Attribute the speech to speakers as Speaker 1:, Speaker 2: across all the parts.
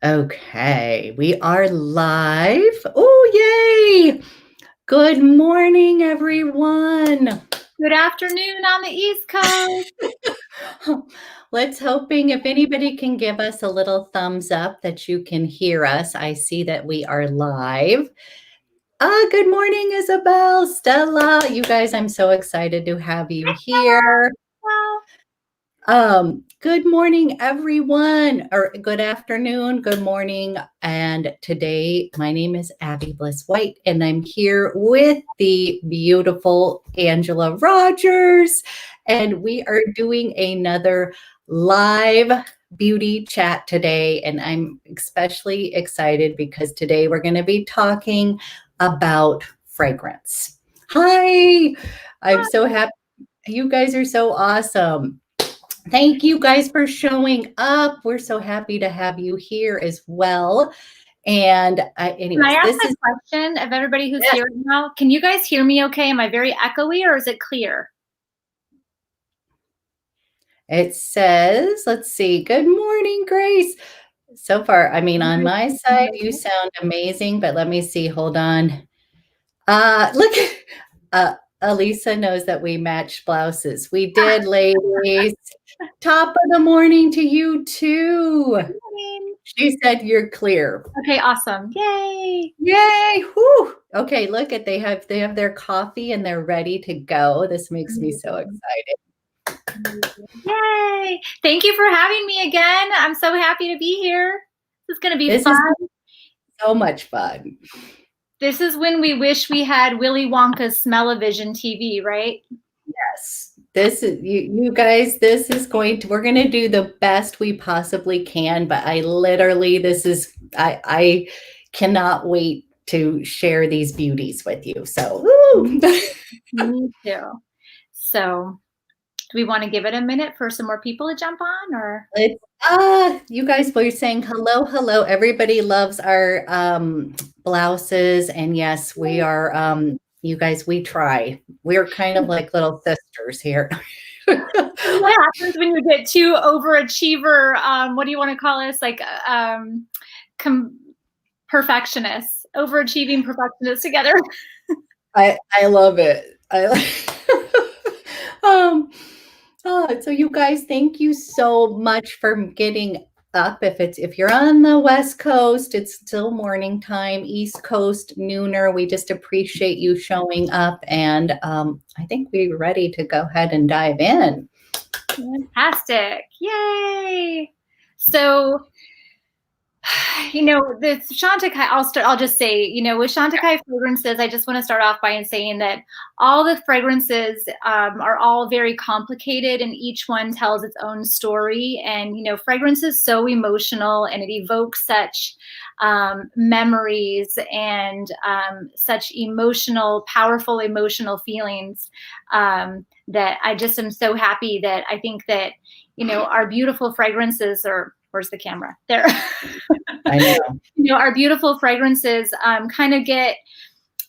Speaker 1: Okay, we are live. Oh, yay! Good morning, everyone.
Speaker 2: Good afternoon on the East Coast.
Speaker 1: Let's hoping if anybody can give us a little thumbs up that you can hear us. I see that we are live. Good morning, Isabel, Stella. You guys, I'm so excited to have you here.
Speaker 2: Well,
Speaker 1: Good morning, everyone, or good afternoon, good morning. And today, my name is Abby Bliss White, and I'm here with the beautiful Angela Rogers. And we are doing another live beauty chat today. And I'm especially excited because today we're going to be talking about fragrance. Hi, I'm so happy. You guys are so awesome. Thank you guys for showing up. We're so happy to have you here as well. And
Speaker 2: can I
Speaker 1: anyways,
Speaker 2: ask
Speaker 1: this
Speaker 2: a
Speaker 1: is
Speaker 2: question of everybody who's here now? Can you guys hear me okay? Am I very echoey or is it clear?
Speaker 1: it says, let's see. Good morning, Grace. So far, I mean, on my side, you sound amazing, but let me see. Hold on. Look, Elisa knows that we match blouses. We did, ladies. Top of the morning to you too. She said you're clear.
Speaker 2: Okay, awesome. Yay.
Speaker 1: Yay. Whew. Okay, look at they have their coffee and they're ready to go. This makes me so excited.
Speaker 2: Yay. Thank you for having me again. I'm so happy to be here. This is going to be fun.
Speaker 1: Is so much fun.
Speaker 2: This is when we wish we had Willy Wonka's Smell-O-Vision TV, right?
Speaker 1: Yes. This is you guys, this is we're going to do the best we possibly can, but I literally I cannot wait to share these beauties with you. So, woo.
Speaker 2: Me too. So, do we want to give it a minute for some more people to jump on, or?
Speaker 1: You guys were saying hello. Everybody loves our blouses, and yes, we are. You guys, we try. We're kind of like little sisters here.
Speaker 2: What happens when you get two overachiever? What do you want to call us? Like perfectionists, overachieving perfectionists together.
Speaker 1: I love it. So you guys, thank you so much for getting up. If you're on the West Coast, it's still morning time. East Coast, nooner. We just appreciate you showing up, and I think we're ready to go ahead and dive in.
Speaker 2: Fantastic! Yay! So, you know, the Chantecaille, I'll just say, you know, with Chantecaille Fragrances, I just want to start off by saying that all the fragrances are all very complicated and each one tells its own story. And, you know, fragrance is so emotional and it evokes such memories and such powerful emotional feelings that I just am so happy that I think that, you know, our beautiful fragrances are, where's the camera? There.
Speaker 1: I know.
Speaker 2: You know, our beautiful fragrances kind of get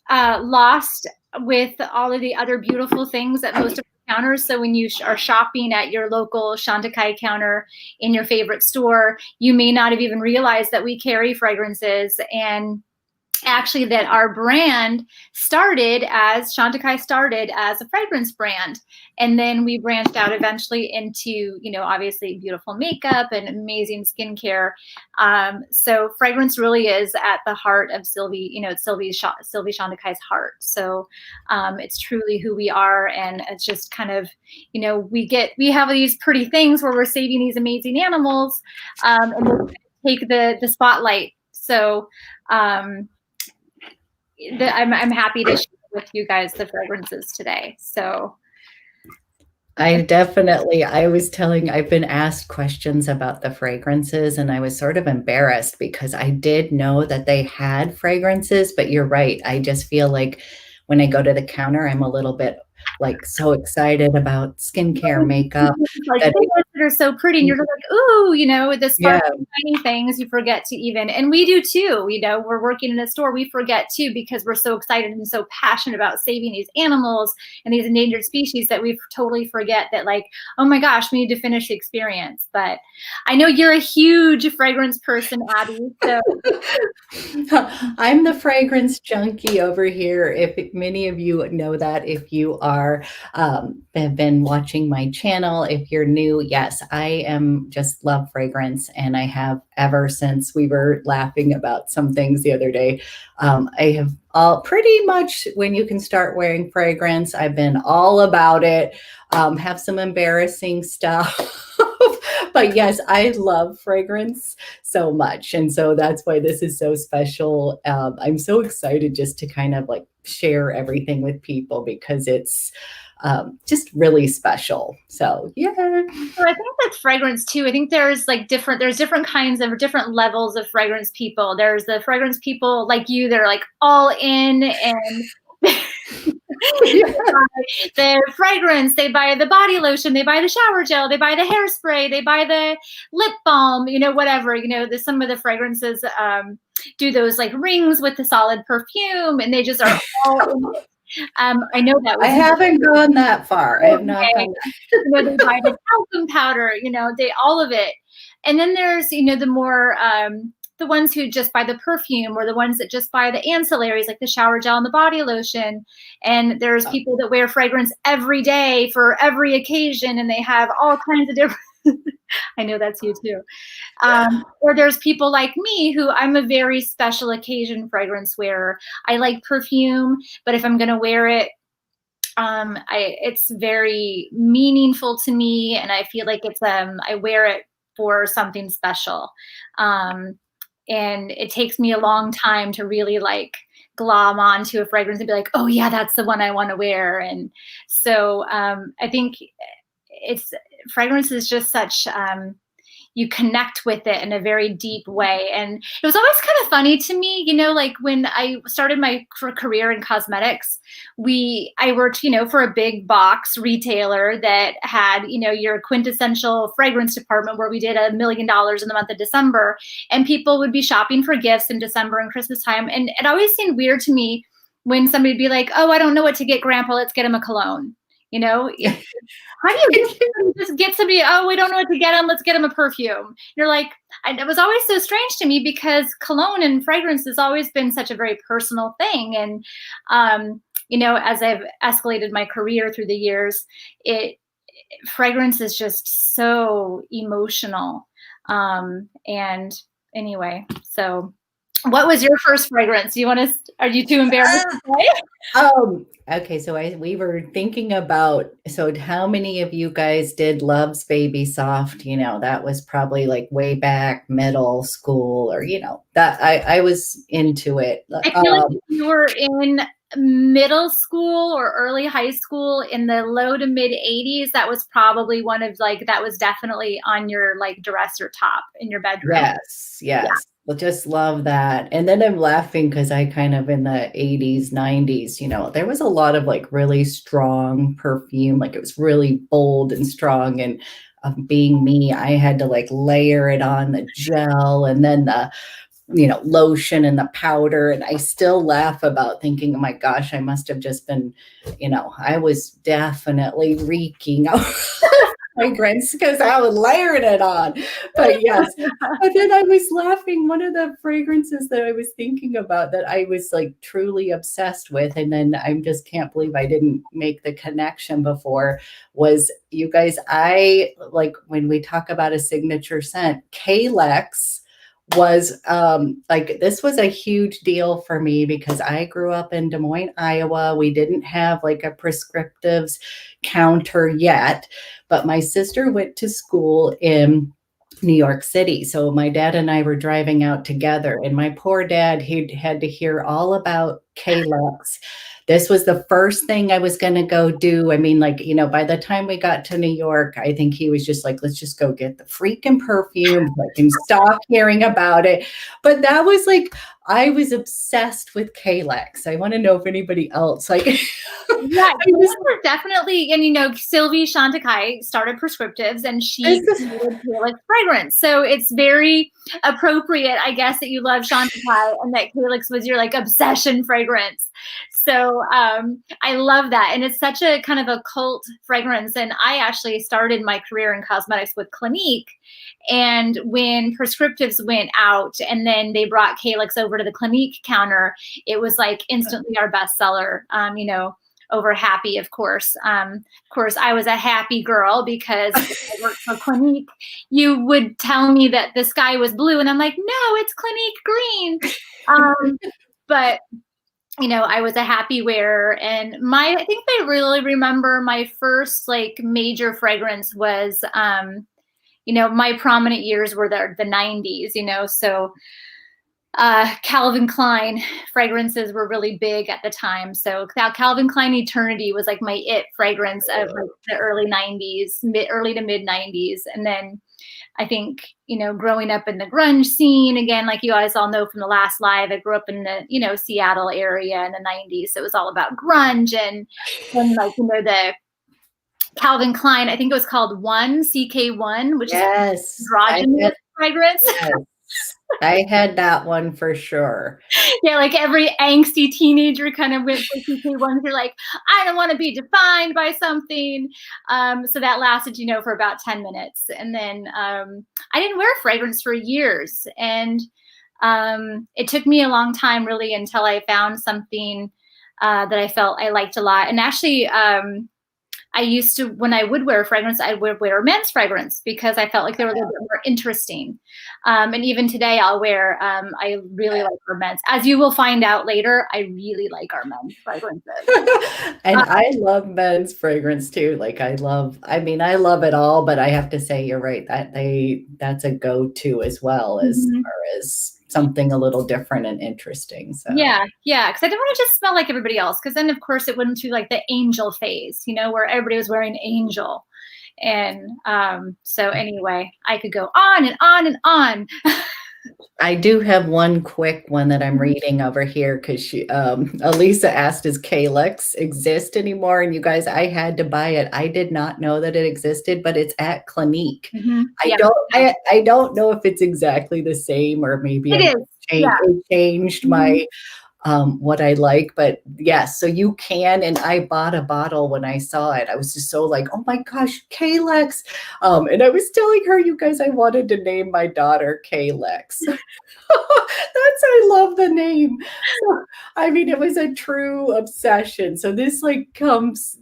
Speaker 2: lost with all of the other beautiful things at most of the counters. So when you are shopping at your local Chantecaille counter in your favorite store, you may not have even realized that we carry fragrances, and actually that our brand Chantecaille started as a fragrance brand. And then we branched out eventually into, you know, obviously beautiful makeup and amazing skincare. So fragrance really is at the heart of Sylvie, you know, it's Sylvie Chantecaille's heart. So it's truly who we are. And it's just kind of, you know, we have these pretty things where we're saving these amazing animals and we take the spotlight. So I'm happy to share with you guys the fragrances today. So
Speaker 1: I've been asked questions about the fragrances and I was sort of embarrassed because I did know that they had fragrances, but you're right. I just feel like when I go to the counter, I'm a little bit like so excited about skincare, makeup.
Speaker 2: Like
Speaker 1: That
Speaker 2: things that are so pretty, and you're like, ooh, the
Speaker 1: yeah,
Speaker 2: sparkly tiny things, you forget to even, and we do too. We're working in a store, we forget too, because we're so excited and so passionate about saving these animals and these endangered species that we totally forget that, like, oh my gosh, we need to finish the experience. But I know you're a huge fragrance person, Abby. So
Speaker 1: I'm the fragrance junkie over here. If many of you know that, if you are have been watching my channel, if you're new, yes, I am just love fragrance, and I have ever since. We were laughing about some things the other day. I have all pretty much when you can start wearing fragrance, I've been all about it. Have some embarrassing stuff. But yes, I love fragrance so much. And so that's why this is so special. I'm so excited just to kind of like share everything with people because it's just really special. So yeah.
Speaker 2: So I think that's fragrance too. I think there's different kinds of different levels of fragrance people. There's the fragrance people like you that are like all in and the fragrance, they buy the body lotion, they buy the shower gel, they buy the hairspray, they buy the lip balm, whatever, some of the fragrances do those like rings with the solid perfume, and they just are all I know that
Speaker 1: I haven't gone that far. I have not gone that.
Speaker 2: they buy the talcum powder, they all of it. And then there's, the more the ones who just buy the perfume, or the ones that just buy the ancillaries like the shower gel and the body lotion. And there's people that wear fragrance every day for every occasion, and they have all kinds of different I know that's you too. Or there's people like me who I'm a very special occasion fragrance wearer. I like perfume, but if I'm going to wear it, it's very meaningful to me, and I feel like it's I wear it for something special. And it takes me a long time to really like glom onto a fragrance and be like, oh yeah, that's the one I want to wear. And so I think fragrance is just such, you connect with it in a very deep way. And it was always kind of funny to me, like when I started my career in cosmetics, I worked, for a big box retailer that had, your quintessential fragrance department where we did $1 million in the month of December, and people would be shopping for gifts in December and Christmas time. And it always seemed weird to me when somebody would be like, oh, I don't know what to get Grandpa, let's get him a cologne. How do you just get somebody, oh, we don't know what to get him, let's get him a perfume. You're like, it was always so strange to me because cologne and fragrance has always been such a very personal thing. And, as I've escalated my career through the years, fragrance is just so emotional. And anyway, so what was your first fragrance? Are you too embarrassed to say?
Speaker 1: Okay, so we were thinking about, so how many of you guys did Love's Baby Soft? That was probably like way back middle school, or, that I was into it.
Speaker 2: I feel like if you were in middle school or early high school in the low to mid 80s, that was probably one of that was definitely on your like dresser top in your bedroom.
Speaker 1: Yes. Yeah. Well, just love that. And then I'm laughing because I kind of in the 80s, 90s, there was a lot of like really strong perfume. Like it was really bold and strong. And being me, I had to like layer it on the gel and then the lotion and the powder. And I still laugh about thinking, oh my gosh, I must have just been, I was definitely reeking out fragrance because I was layering it on. But yes, but then I was laughing. One of the fragrances that I was thinking about that I was like truly obsessed with, and then I just can't believe I didn't make the connection before, was, you guys, I like when we talk about a signature scent, Kalex was this was a huge deal for me because I grew up in Des Moines, Iowa. We didn't have like a prescriptives counter yet, but my sister went to school in New York City. So my dad and I were driving out together, and my poor dad, he had to hear all about Kalex, this was the first thing I was going to go do. I mean, like, you know, by the time we got to New York, I think he was just like, let's just go get the freaking perfume. I can stop hearing about it. But that was like, I was obsessed with Calyx. I want to know if anybody else like.
Speaker 2: Yeah, were definitely, and you know, Sylvie Chantecaille started Prescriptives, and she created Calyx fragrance. So it's very appropriate, I guess, that you love Chantecaille and that Calyx was your like obsession fragrance. So I love that, and it's such a kind of a cult fragrance. And I actually started my career in cosmetics with Clinique. And when Prescriptives went out and then they brought Calyx over to the Clinique counter, it was like instantly our bestseller, you know, over Happy, of course. Of course, I was a happy girl because I worked for Clinique. You would tell me that the sky was blue, and I'm like, no, it's Clinique green. But you know, I was a happy wearer, and I think I really remember my first like major fragrance was, you know, my prominent years were the 90s, you know, so Calvin Klein fragrances were really big at the time. So Calvin Klein Eternity was like my it fragrance of like the early 90s, early to mid 90s. And then I think, you know, growing up in the grunge scene, again, like you guys all know from the last live, I grew up in the, you know, Seattle area in the 90s. So it was all about grunge and like, you know, the Calvin Klein, I think it was called One, CK1, which is androgynous fragrance.
Speaker 1: Yes. I had that one for sure.
Speaker 2: Yeah, like every angsty teenager kind of went for CK1. You're like, I don't want to be defined by something. So that lasted, you know, for about 10 minutes. And then I didn't wear fragrance for years. And it took me a long time really until I found something that I felt I liked a lot. And actually, I used to, when I would wear a fragrance, I would wear men's fragrance because I felt like they were a little bit more interesting. And even today I'll wear, I really like our men's. As you will find out later, I really like our men's fragrances.
Speaker 1: And I love men's fragrance too. Like I love it all, but I have to say, you're right, that's a go-to as well as far as something a little different and interesting. So
Speaker 2: yeah, because I didn't want to just smell like everybody else, because then of course it went into like the angel phase, you know, where everybody was wearing angel. And so anyway, I could go on and on and on.
Speaker 1: I do have one quick one that I'm reading over here because she Elisa asked, does Calyx exist anymore? And you guys, I had to buy it. I did not know that it existed, but it's at Clinique. I don't know if it's exactly the same, or maybe it changed my what I like, but yes, so you can. And I bought a bottle when I saw it. I was just so like, oh my gosh, Calyx. And I was telling her, you guys, I wanted to name my daughter Calyx. I love the name. So, I mean, it was a true obsession. So this comes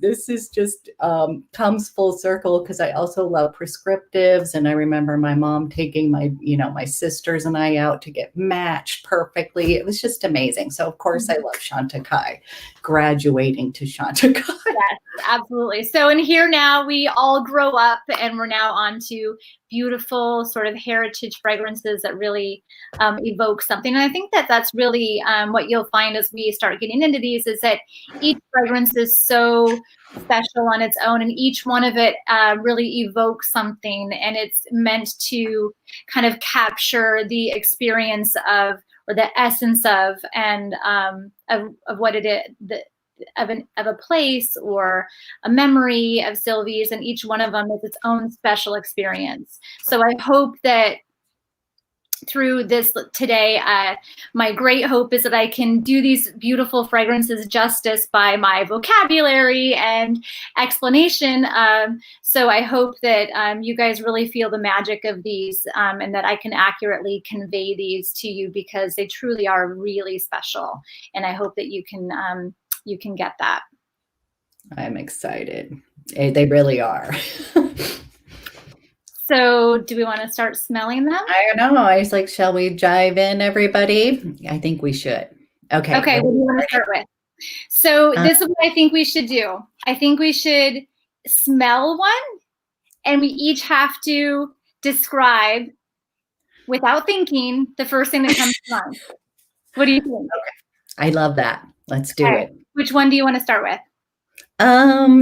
Speaker 1: full circle because I also love Prescriptives. And I remember my mom taking my sisters and I out to get matched perfectly. It was just amazing. So of course I love Chantecaille, graduating to Chantecaille.
Speaker 2: Yes, absolutely. So in here now we all grow up and we're now on to beautiful sort of heritage fragrances that really evoke something. And I think that that's really what you'll find as we start getting into these, is that each fragrance is so special on its own, and each one of it really evokes something, and it's meant to kind of capture the experience of, or the essence of, and of what it is, of a place or a memory of Sylvie's, and each one of them is its own special experience. So I hope that through this today, my great hope is that I can do these beautiful fragrances justice by my vocabulary and explanation. So I hope that you guys really feel the magic of these, and that I can accurately convey these to you, because they truly are really special. And I hope that you can get that.
Speaker 1: I'm excited. They really are.
Speaker 2: So do we want to start smelling them?
Speaker 1: I don't know. I was like, shall we dive in, everybody? I think we should. Okay.
Speaker 2: Okay, what do you want to start with? So this is what I think we should do. I think we should smell one, and we each have to describe, without thinking, the first thing that comes to mind. What do you think?
Speaker 1: Okay. I love that. Let's do it.
Speaker 2: Which one do you want to start with?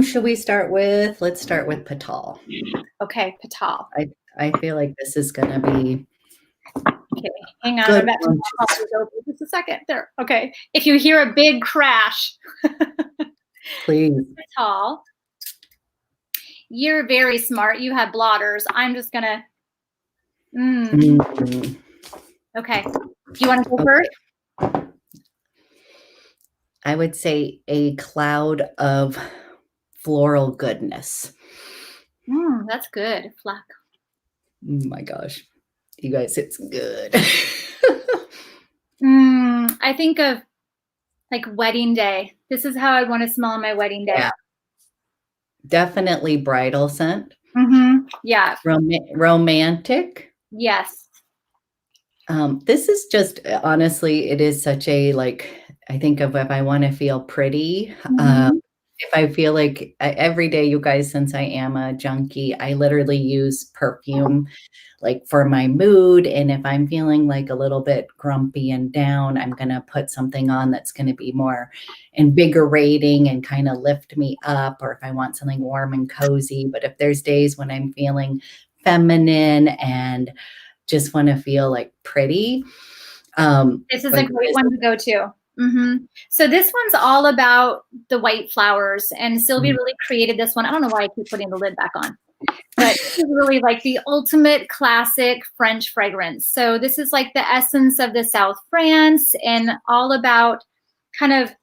Speaker 1: Should we start with, let's start with Petal.
Speaker 2: Okay, Petal.
Speaker 1: I feel like this is going to be
Speaker 2: okay. Hang on,
Speaker 1: good.
Speaker 2: I'm about to open just a second. There. Okay. If you hear a big crash,
Speaker 1: please.
Speaker 2: Petal. You're very smart. You have blotters. I'm just gonna. Okay. Do you want to go first?
Speaker 1: I would say a cloud of floral goodness.
Speaker 2: That's good. Flack.
Speaker 1: Oh my gosh. You guys, it's good.
Speaker 2: I think of like wedding day. This is how I want to smell on my wedding day.
Speaker 1: Yeah. Definitely bridal scent.
Speaker 2: Yeah.
Speaker 1: Romantic.
Speaker 2: Yes.
Speaker 1: This is just, honestly, it is such a, like, I think of if I want to feel pretty, if I feel like every day, you guys, since I am a junkie, I literally use perfume like for my mood. And if I'm feeling like a little bit grumpy and down, I'm going to put something on that's going to be more invigorating and kind of lift me up. Or if I want something warm and cozy. But if there's days when I'm feeling feminine and just want to feel like pretty.
Speaker 2: This is a great one to go to. So this one's all about the white flowers, and Sylvie really created this one. I don't know why I keep putting the lid back on, but this is really like the ultimate classic French fragrance. So this is like the essence of the South France and all about kind of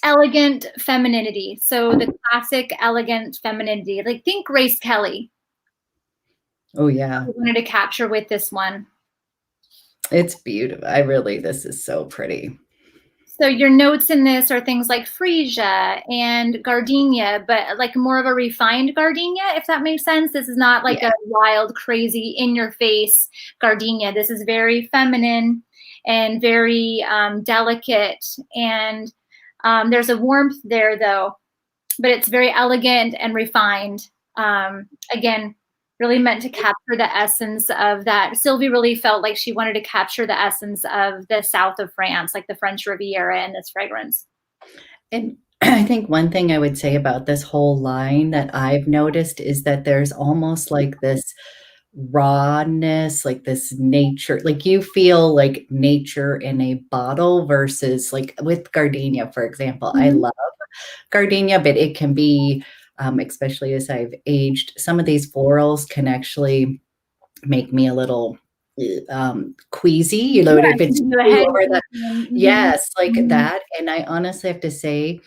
Speaker 2: elegant femininity. So the classic elegant femininity, like think Grace Kelly.
Speaker 1: Oh yeah.
Speaker 2: I wanted to capture with this one.
Speaker 1: It's beautiful. This is so pretty.
Speaker 2: So your notes in this are things like freesia and gardenia, but like more of a refined gardenia, if that makes sense. This is not like a wild, crazy, in-your-face gardenia. This is very feminine and very delicate. And there's a warmth there, though, but it's very elegant and refined. Again, really meant to capture the essence of that. Sylvie really felt like she wanted to capture the essence of the south of France, like the French Riviera in this fragrance.
Speaker 1: And I think one thing I would say about this whole line that I've noticed is that there's almost like this rawness, like this nature, like you feel like nature in a bottle versus like with gardenia, for example. I love gardenia, but it can be, especially as I've aged, some of these florals can actually make me a little queasy, you know, if it's over that. Yes, like that. And I honestly have to say,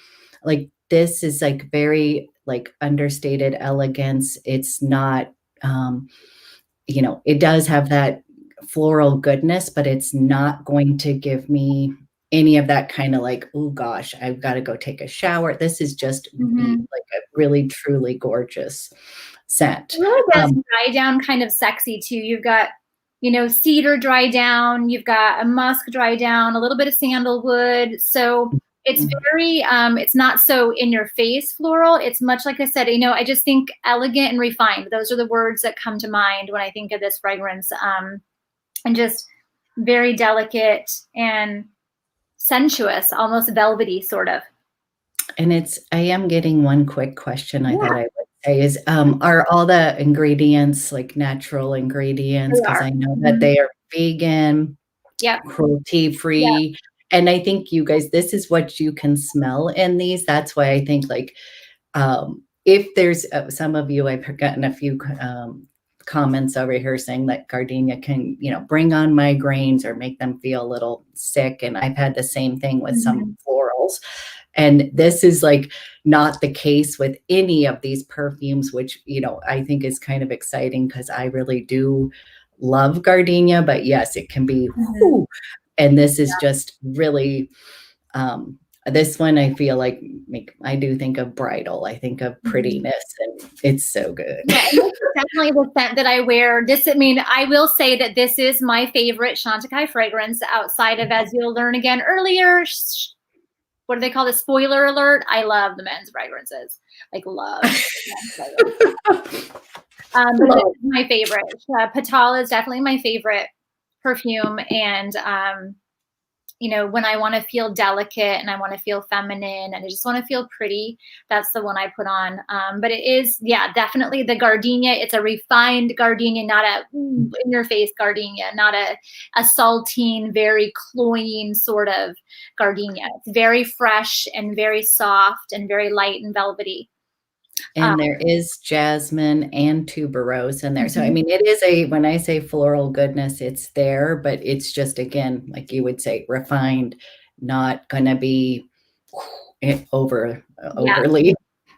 Speaker 1: like, this is like very like understated elegance. It's not, you know, it does have that floral goodness, but it's not going to give me any of that kind of like, oh gosh, I've got to go take a shower. This is just like a really, truly gorgeous scent.
Speaker 2: It really does dry down kind of sexy too. You've got, you know, cedar dry down, you've got a musk dry down, a little bit of sandalwood. So it's very, it's not so in your face floral. It's much like I said, you know, I just think elegant and refined. Those are the words that come to mind when I think of this fragrance. And just very delicate and sensuous, almost velvety sort of.
Speaker 1: And I am getting one quick question I thought I would say is, are all the ingredients like natural ingredients? Because I know that they are vegan, cruelty-free. And I think you guys, this is what you can smell in these. That's why I think like, if there's some of you, I've gotten a few comments over here saying that gardenia can, you know, bring on migraines or make them feel a little sick. And I've had the same thing with some florals. And this is like not the case with any of these perfumes, which, you know, I think is kind of exciting because I really do love gardenia, but yes, it can be, and this is just really, this one, I feel like I do think of bridal. I think of prettiness, and it's so good.
Speaker 2: Yeah, definitely the scent that I wear. This, I mean, I will say that this is my favorite Chantecaille fragrance outside of, as you'll learn again earlier, what do they call this? Spoiler alert. I love the men's fragrances. Like love. But this is my favorite. Petal is definitely my favorite perfume. And you know, when I want to feel delicate and I want to feel feminine and I just want to feel pretty, that's the one I put on. But it is, yeah, definitely the gardenia. It's a refined gardenia, not a in your face gardenia, not a saltine, very cloying sort of gardenia. It's very fresh and very soft and very light and velvety.
Speaker 1: And there is jasmine and tuberose in there. So, I
Speaker 2: Mhm.
Speaker 1: mean, it is when I say floral goodness, it's there, but it's just, again, like you would say, refined, not going to be overly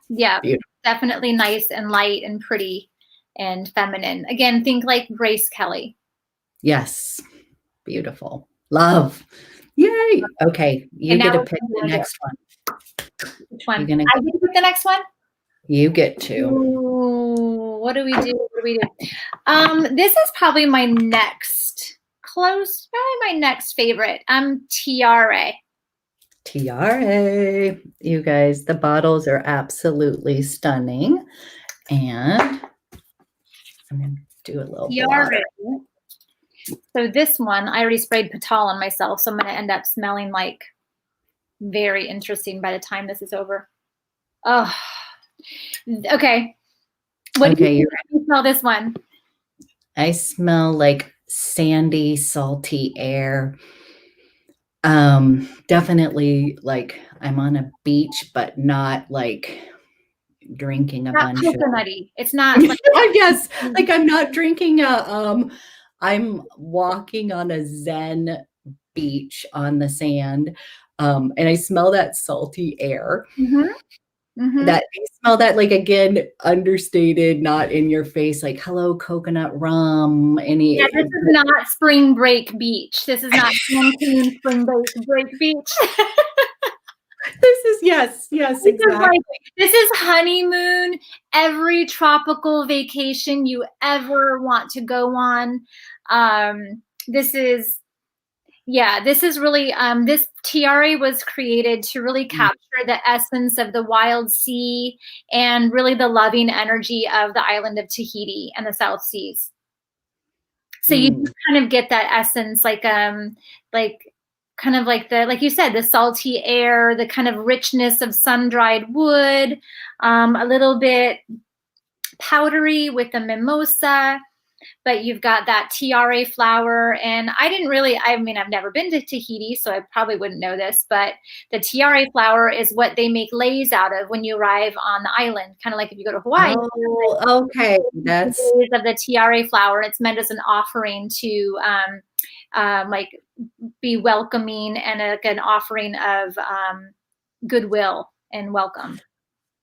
Speaker 2: Yeah,
Speaker 1: beautiful.
Speaker 2: definitely nice and light and pretty and feminine. Again, think like Grace Kelly.
Speaker 1: Yes. Beautiful. Love. Yay. Okay. You
Speaker 2: And now
Speaker 1: get to
Speaker 2: what
Speaker 1: pick
Speaker 2: do you
Speaker 1: the
Speaker 2: want to do?
Speaker 1: next one.
Speaker 2: Which one?
Speaker 1: You're gonna
Speaker 2: I get to pick the next one?
Speaker 1: You get to.
Speaker 2: Ooh, what do we do? What do we do? This is probably my next probably my next favorite. Tiare.
Speaker 1: Tiare. You guys, the bottles are absolutely stunning. And I'm going to do a little
Speaker 2: Tiare.
Speaker 1: blotter.
Speaker 2: So this one, I already sprayed Petal on myself, so I'm going to end up smelling like very interesting by the time this is over. Oh, okay. What do you smell this one?
Speaker 1: I smell like sandy, salty air. Definitely like I'm on a beach, but not like drinking a bunch of
Speaker 2: coconutty. It's not like
Speaker 1: yes, like I'm not drinking I'm walking on a zen beach on the sand. And I smell that salty air. That you smell that, like, again, understated, not in your face, like, hello, coconut rum, any.
Speaker 2: Yeah, this is not spring break beach. This is not spring break beach.
Speaker 1: This is, yes, exactly.
Speaker 2: This is honeymoon, every tropical vacation you ever want to go on. This is really, this tiare was created to really capture the essence of the wild sea and really the loving energy of the island of Tahiti and the South Seas. So you kind of get that essence, like kind of like like you said, the salty air, the kind of richness of sun-dried wood, a little bit powdery with the mimosa, but you've got that tiare flower. And I mean, I've never been to Tahiti, so I probably wouldn't know this, but the tiare flower is what they make leis out of when you arrive on the island, kind of like if you go to Hawaii.
Speaker 1: Oh, okay. That's
Speaker 2: of the tiare flower. It's meant as an offering to like be welcoming and an offering of goodwill and welcome.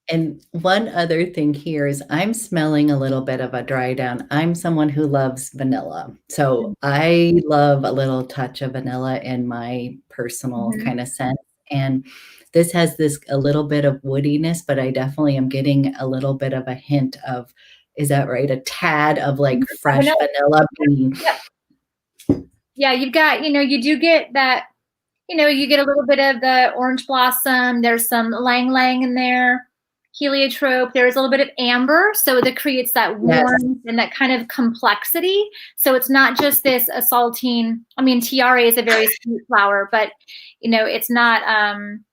Speaker 1: And one other thing here is I'm smelling a little bit of a dry down. I'm someone who loves vanilla. So I love a little touch of vanilla in my personal kind of scent. And this has a little bit of woodiness, but I definitely am getting a little bit of a hint of, is that right? A tad of like fresh vanilla bean.
Speaker 2: Yeah, you've got, you do get that, you get a little bit of the orange blossom. There's some lang lang in there. Heliotrope. There's a little bit of amber, so that creates that warmth and that kind of complexity. So it's not just this saltine. I mean, tiare is a very sweet flower, but it's not an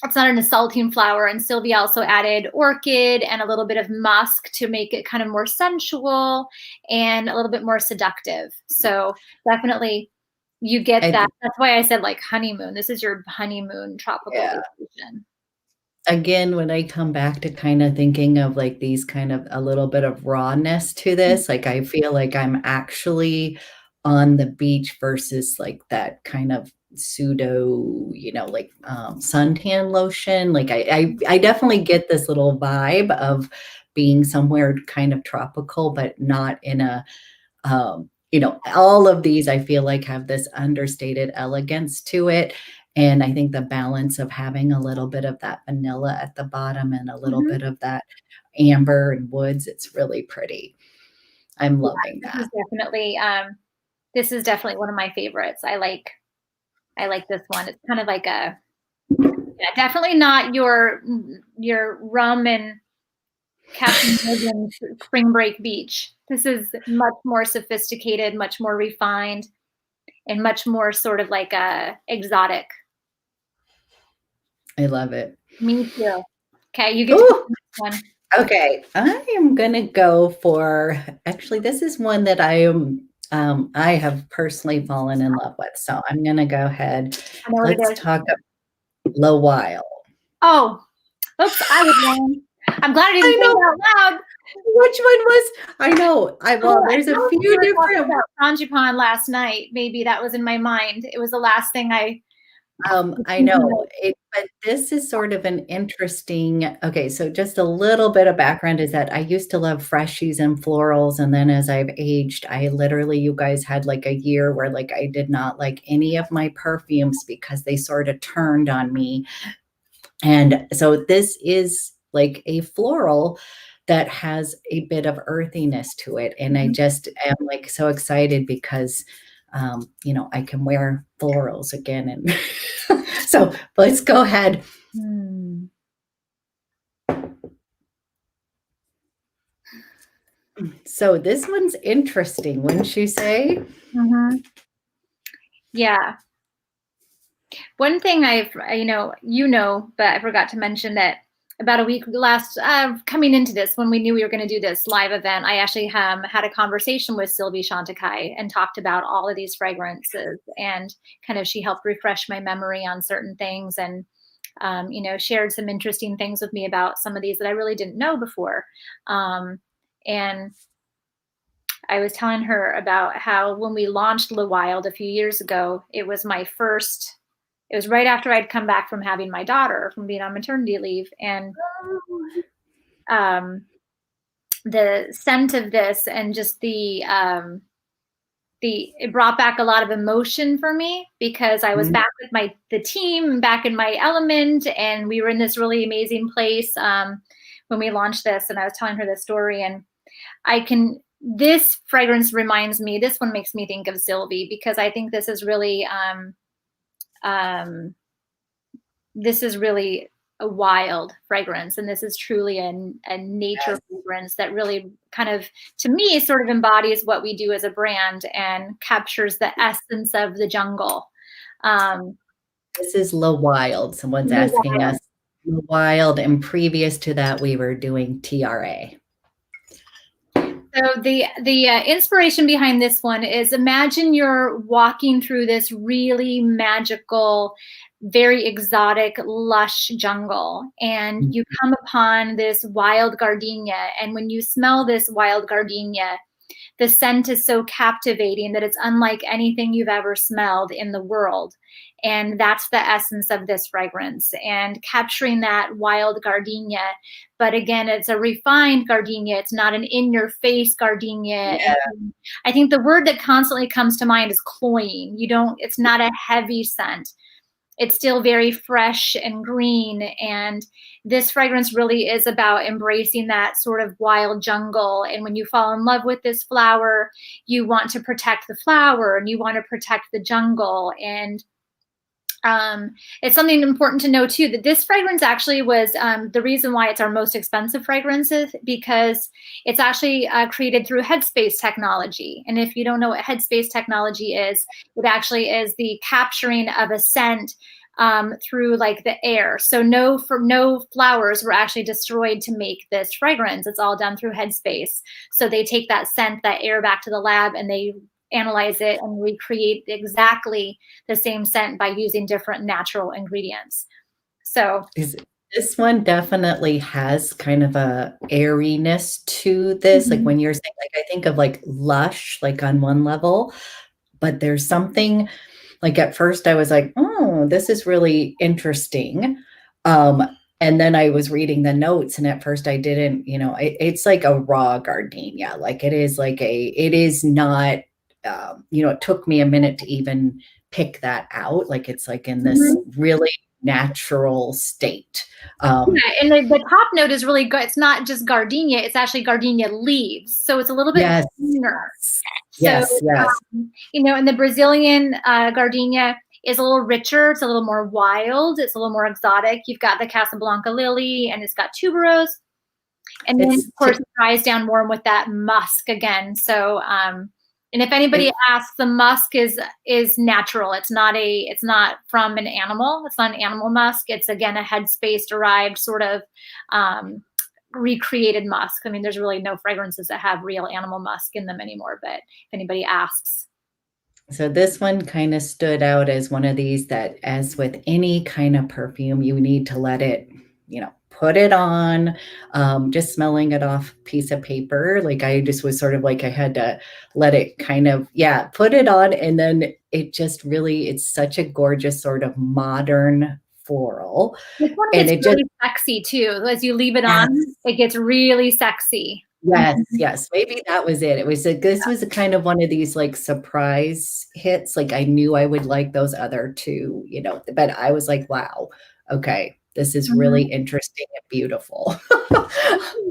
Speaker 2: saltine flower. And Sylvie also added orchid and a little bit of musk to make it kind of more sensual and a little bit more seductive. So definitely you get that. That's why I said like honeymoon. This is your honeymoon tropical vacation.
Speaker 1: Again, when I come back to kind of thinking of like these kind of a little bit of rawness to this, like I feel like I'm actually on the beach versus like that kind of pseudo, like suntan lotion. Like I definitely get this little vibe of being somewhere kind of tropical, but not in a, all of these I feel like have this understated elegance to it. And I think the balance of having a little bit of that vanilla at the bottom and a little bit of that amber and woods, it's really pretty. I'm loving that.
Speaker 2: This is definitely one of my favorites. I like this one. It's kind of like definitely not your rum and Captain Morgan's spring break beach. This is much more sophisticated, much more refined. and much more sort of like a exotic.
Speaker 1: I love it.
Speaker 2: Me too. Okay, you get to pick this one.
Speaker 1: Okay, I am gonna go for, actually, this is one that I have personally fallen in love with. So I'm gonna go ahead.
Speaker 2: I know what it
Speaker 1: Let's
Speaker 2: is.
Speaker 1: talk Le Wild.
Speaker 2: Oh, oops, I was wrong. I'm glad I didn't say it out loud.
Speaker 1: Which one was? I know. Well, there's a few different.
Speaker 2: Frangipane last night. Maybe that was in my mind. It was the last thing I
Speaker 1: know it, but this is sort of an interesting. Okay, so just a little bit of background is that I used to love freshies and florals, and then as I've aged, I literally, you guys had like a year where like I did not like any of my perfumes because they sort of turned on me. And so this is like a floral that has a bit of earthiness to it. And I just am like so excited because, you know, I can wear florals again. And so let's go ahead. So this one's interesting, wouldn't you say?
Speaker 2: Yeah. One thing but I forgot to mention that about a week coming into this, when we knew we were going to do this live event, I actually had a conversation with Sylvie Chantecaille and talked about all of these fragrances, and kind of she helped refresh my memory on certain things, and you know, shared some interesting things with me about some of these that I really didn't know before. And I was telling her about how when we launched Le Wild a few years ago, it was right after I'd come back from having my daughter, from being on maternity leave. And the scent of this and just it brought back a lot of emotion for me, because I was back with the team, back in my element, and we were in this really amazing place when we launched this. And I was telling her this story, and this fragrance reminds me, this one makes me think of Sylvie, because I think this is really a wild fragrance, and this is truly a nature fragrance that really kind of, to me, sort of embodies what we do as a brand and captures the essence of the jungle.
Speaker 1: This is Le Wild. Someone's asking us Le Wild, and previous to that we were doing Tiare.
Speaker 2: So the inspiration behind this one is, imagine you're walking through this really magical, very exotic, lush jungle, and you come upon this wild gardenia. And when you smell this wild gardenia, the scent is so captivating that it's unlike anything you've ever smelled in the world. And that's the essence of this fragrance, and capturing that wild gardenia. But again, it's a refined gardenia. It's not an in-your-face gardenia.
Speaker 1: Yeah.
Speaker 2: I think the word that constantly comes to mind is cloying. It's not a heavy scent. It's still very fresh and green. And this fragrance really is about embracing that sort of wild jungle. And when you fall in love with this flower, you want to protect the flower, and you want to protect the jungle. And it's something important to know too, that this fragrance actually was the reason why it's our most expensive fragrance, is because it's actually created through headspace technology. And if you don't know what headspace technology is, it actually is the capturing of a scent through like the air. So no flowers were actually destroyed to make this fragrance. It's all done through headspace. So they take that scent, that air, back to the lab, and they analyze it and recreate exactly the same scent by using different natural ingredients. So
Speaker 1: this one definitely has kind of a airiness to this. Like when you're saying, like, I think of like lush, like on one level, but there's something like, at first I was like, oh, this is really interesting. And then I was reading the notes, and at first I didn't, you know, it's like a raw gardenia. Like it is not, you know, it took me a minute to even pick that out. Like it's like in this really natural state.
Speaker 2: Yeah, and the top note is really good. It's not just gardenia, it's actually gardenia leaves. So it's a little bit thinner.
Speaker 1: Yes.
Speaker 2: You know, and the Brazilian gardenia is a little richer. It's a little more wild. It's a little more exotic. You've got the Casablanca lily, and it's got tuberose. And then, of course, it dries down warm with that musk again. So And if anybody asks, the musk is natural. It's not from an animal. It's not an animal musk. It's, again, a headspace derived sort of recreated musk. I mean, there's really no fragrances that have real animal musk in them anymore, but if anybody asks.
Speaker 1: So this one kind of stood out as one of these that, as with any kind of perfume, you need to let it, put it on, just smelling it off piece of paper. Like I just was sort of like, I had to let it kind of, put it on. And then it just really, it's such a gorgeous sort of modern floral.
Speaker 2: This one gets really sexy too. As you leave it on, it gets really sexy.
Speaker 1: Yes. Maybe that was it. This was a kind of one of these like surprise hits. Like I knew I would like those other two, but I was like, wow, okay. This is really interesting and beautiful.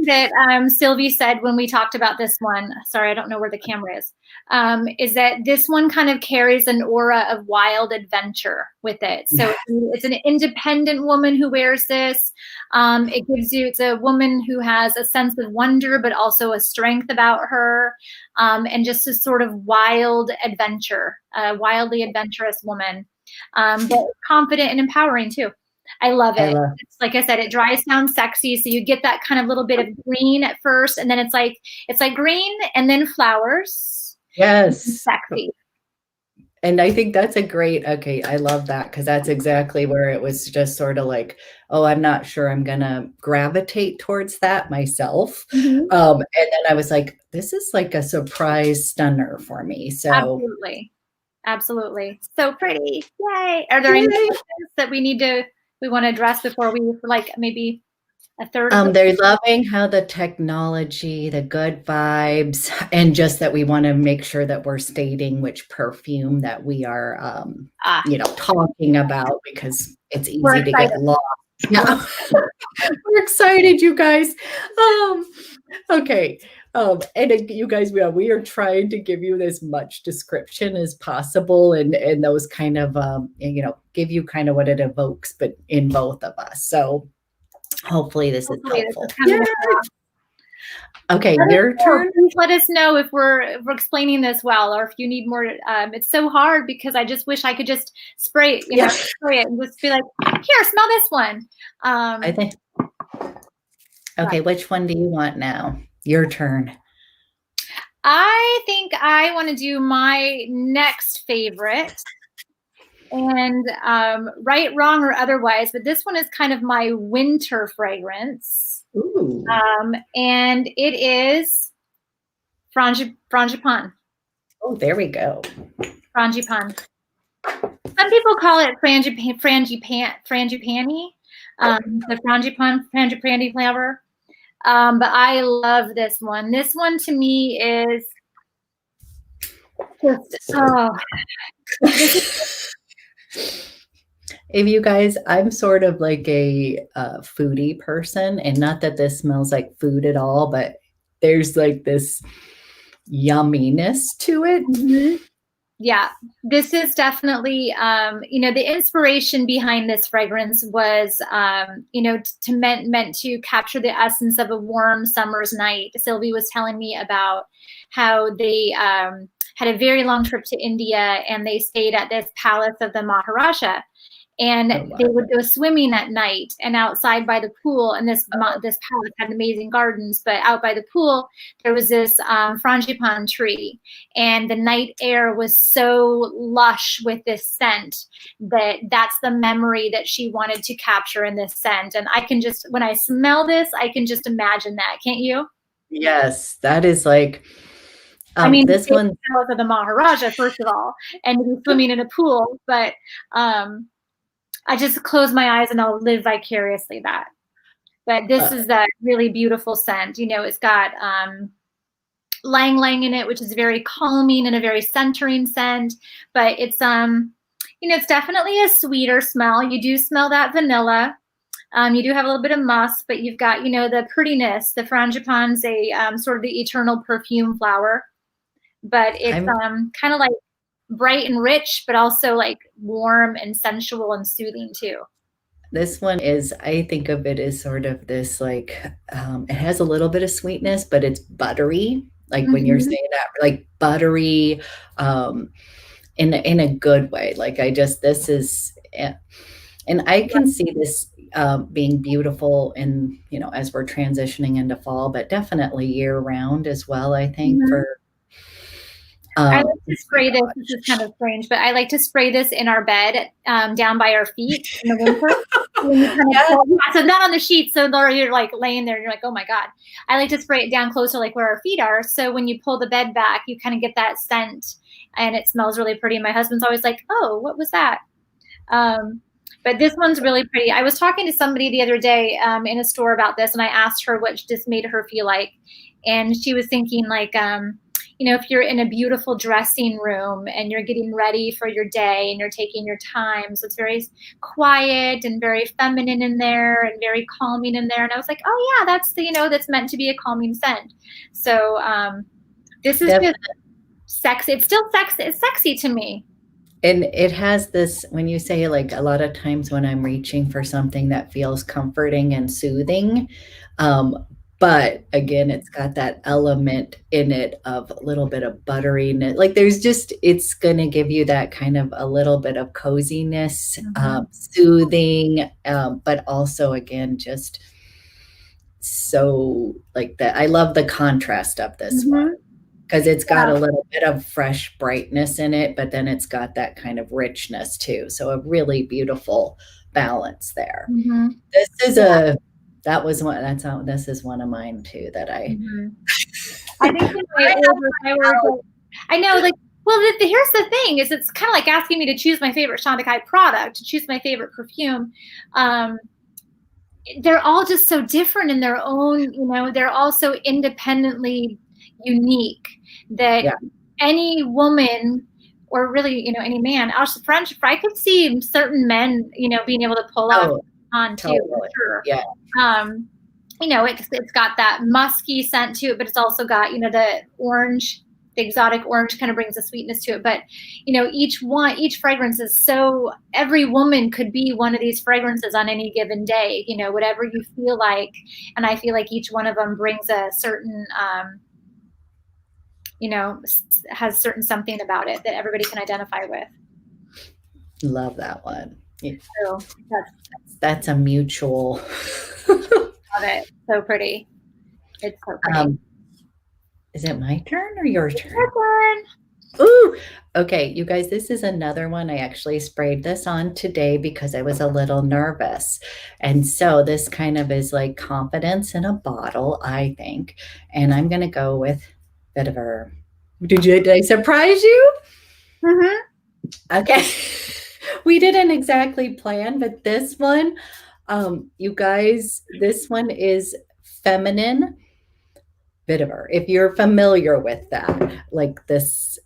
Speaker 2: That Sylvie said when we talked about this one, sorry, I don't know where the camera is that this one kind of carries an aura of wild adventure with it. So it's an independent woman who wears this. It's a woman who has a sense of wonder, but also a strength about her, and just a sort of wild adventure, a wildly adventurous woman, but confident and empowering too. I love it. It's, like I said, it dries down sexy. So you get that kind of little bit of green at first, and then it's like green and then flowers.
Speaker 1: Yes.
Speaker 2: Sexy.
Speaker 1: And I think that's I love that, because that's exactly where it was just sort of like, oh, I'm not sure I'm going to gravitate towards that myself. And then I was like, this is like a surprise stunner for me. So
Speaker 2: Absolutely. So pretty. Yay. Are there any questions that we want to address before we, like, maybe a third?
Speaker 1: They're loving how the technology, the good vibes, and just that we want to make sure that we're stating which perfume that we are, talking about, because it's easy to get lost. Yeah. We're excited, you guys. Okay. And you guys, we are trying to give you as much description as possible, and those kind of, give you kind of what it evokes, but in both of us. So hopefully this is helpful. Okay, your turn.
Speaker 2: Please let us know if we're explaining this well, or if you need more. It's so hard because I just wish I could just spray it and just be like, here, smell this one.
Speaker 1: I think. Okay, which one do you want now? Your turn.
Speaker 2: I think I want to do my next favorite. And right, wrong, or otherwise, but this one is kind of my winter fragrance.
Speaker 1: Ooh.
Speaker 2: And it is Frangipane.
Speaker 1: Oh, there we go.
Speaker 2: Frangipane. Some people call it Frangipane, the Frangipane flavor. But I love this one. This one to me is just,
Speaker 1: If you guys, I'm sort of like a foodie person, and not that this smells like food at all, but there's like this yumminess to it.
Speaker 2: Yeah, this is definitely, the inspiration behind this fragrance was, meant to capture the essence of a warm summer's night. Sylvie was telling me about how they had a very long trip to India, and they stayed at this palace of the Maharaja. And they would go swimming at night, and outside by the pool, and this palace had amazing gardens, but out by the pool, there was this frangipane tree, and the night air was so lush with this scent that's the memory that she wanted to capture in this scent. And I can just, when I smell this, I can just imagine that. Can't you?
Speaker 1: Yes, that is like, this one.
Speaker 2: For the Maharaja, first of all, and to be swimming in a pool, but I just close my eyes and I'll live vicariously that. But this is that really beautiful scent. It's got lang lang in it, which is very calming and a very centering scent. But it's it's definitely a sweeter smell. You do smell that vanilla. You do have a little bit of musk, but you've got the prettiness. The frangipane's a sort of the eternal perfume flower, but it's kind of like bright and rich, but also like warm and sensual and soothing too.
Speaker 1: This one is, I think of it as sort of this like, it has a little bit of sweetness, but it's buttery. Like when you're saying that, like buttery, in a good way. Like this is, and I can see this being beautiful in, as we're transitioning into fall, but definitely year round as well, I think for,
Speaker 2: I like to spray this. This is kind of strange, but I like to spray this in our bed, down by our feet in the winter. So not on the sheets. So you're like laying there and you're like, oh my God. I like to spray it down closer, like where our feet are. So when you pull the bed back, you kind of get that scent and it smells really pretty. My husband's always like, oh, what was that? But this one's really pretty. I was talking to somebody the other day in a store about this, and I asked her what this made her feel like. And she was thinking like, if you're in a beautiful dressing room and you're getting ready for your day and you're taking your time, so it's very quiet and very feminine in there and very calming in there. And I was like, oh yeah, that's that's meant to be a calming scent. So this is just sexy. It's still sexy. It's sexy to me.
Speaker 1: And it has this, when you say, like, a lot of times when I'm reaching for something that feels comforting and soothing, but again, it's got that element in it of a little bit of butteriness. Like it's going to give you that kind of a little bit of coziness, soothing, but also again, just so like that. I love the contrast of this one because it's got a little bit of fresh brightness in it, but then it's got that kind of richness too. So a really beautiful balance there. This is this is one of mine too that I
Speaker 2: think I know, like, well, here's the thing is it's kind of like asking me to choose my favorite Chantecaille product, to choose my favorite perfume. They're all just so different in their own, they're all so independently unique that any woman or really, any man, I could see certain men, being able to pull off on too, for sure.
Speaker 1: Yeah.
Speaker 2: It's got that musky scent to it, but it's also got, the orange, the exotic orange kind of brings a sweetness to it. But, each fragrance is so, every woman could be one of these fragrances on any given day, whatever you feel like. And I feel like each one of them brings a certain, has certain something about it that everybody can identify with.
Speaker 1: Love that one. Yeah.
Speaker 2: So
Speaker 1: that's a mutual.
Speaker 2: Love it. So pretty. It's so pretty.
Speaker 1: Is it my turn or your turn?
Speaker 2: Your turn.
Speaker 1: Ooh. Okay, you guys, this is another one. I actually sprayed this on today because I was a little nervous. And so this kind of is like confidence in a bottle, I think. And I'm going to go with Vetyver. Did I surprise you? Okay. We didn't exactly plan, but this one, you guys, this one is feminine Vetyver. If you're familiar with that, like this,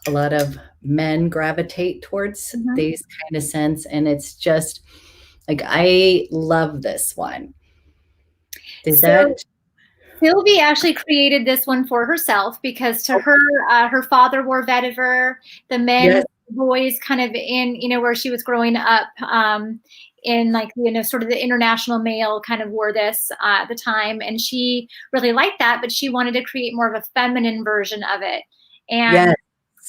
Speaker 1: a lot of men gravitate towards these kind of scents, and it's just like, I love this one.
Speaker 2: Sylvie actually created this one for herself because to her, her father wore Vetyver. The men, boys kind of in, where she was growing up, in like, sort of the international male kind of wore this at the time. And she really liked that, but she wanted to create more of a feminine version of it. And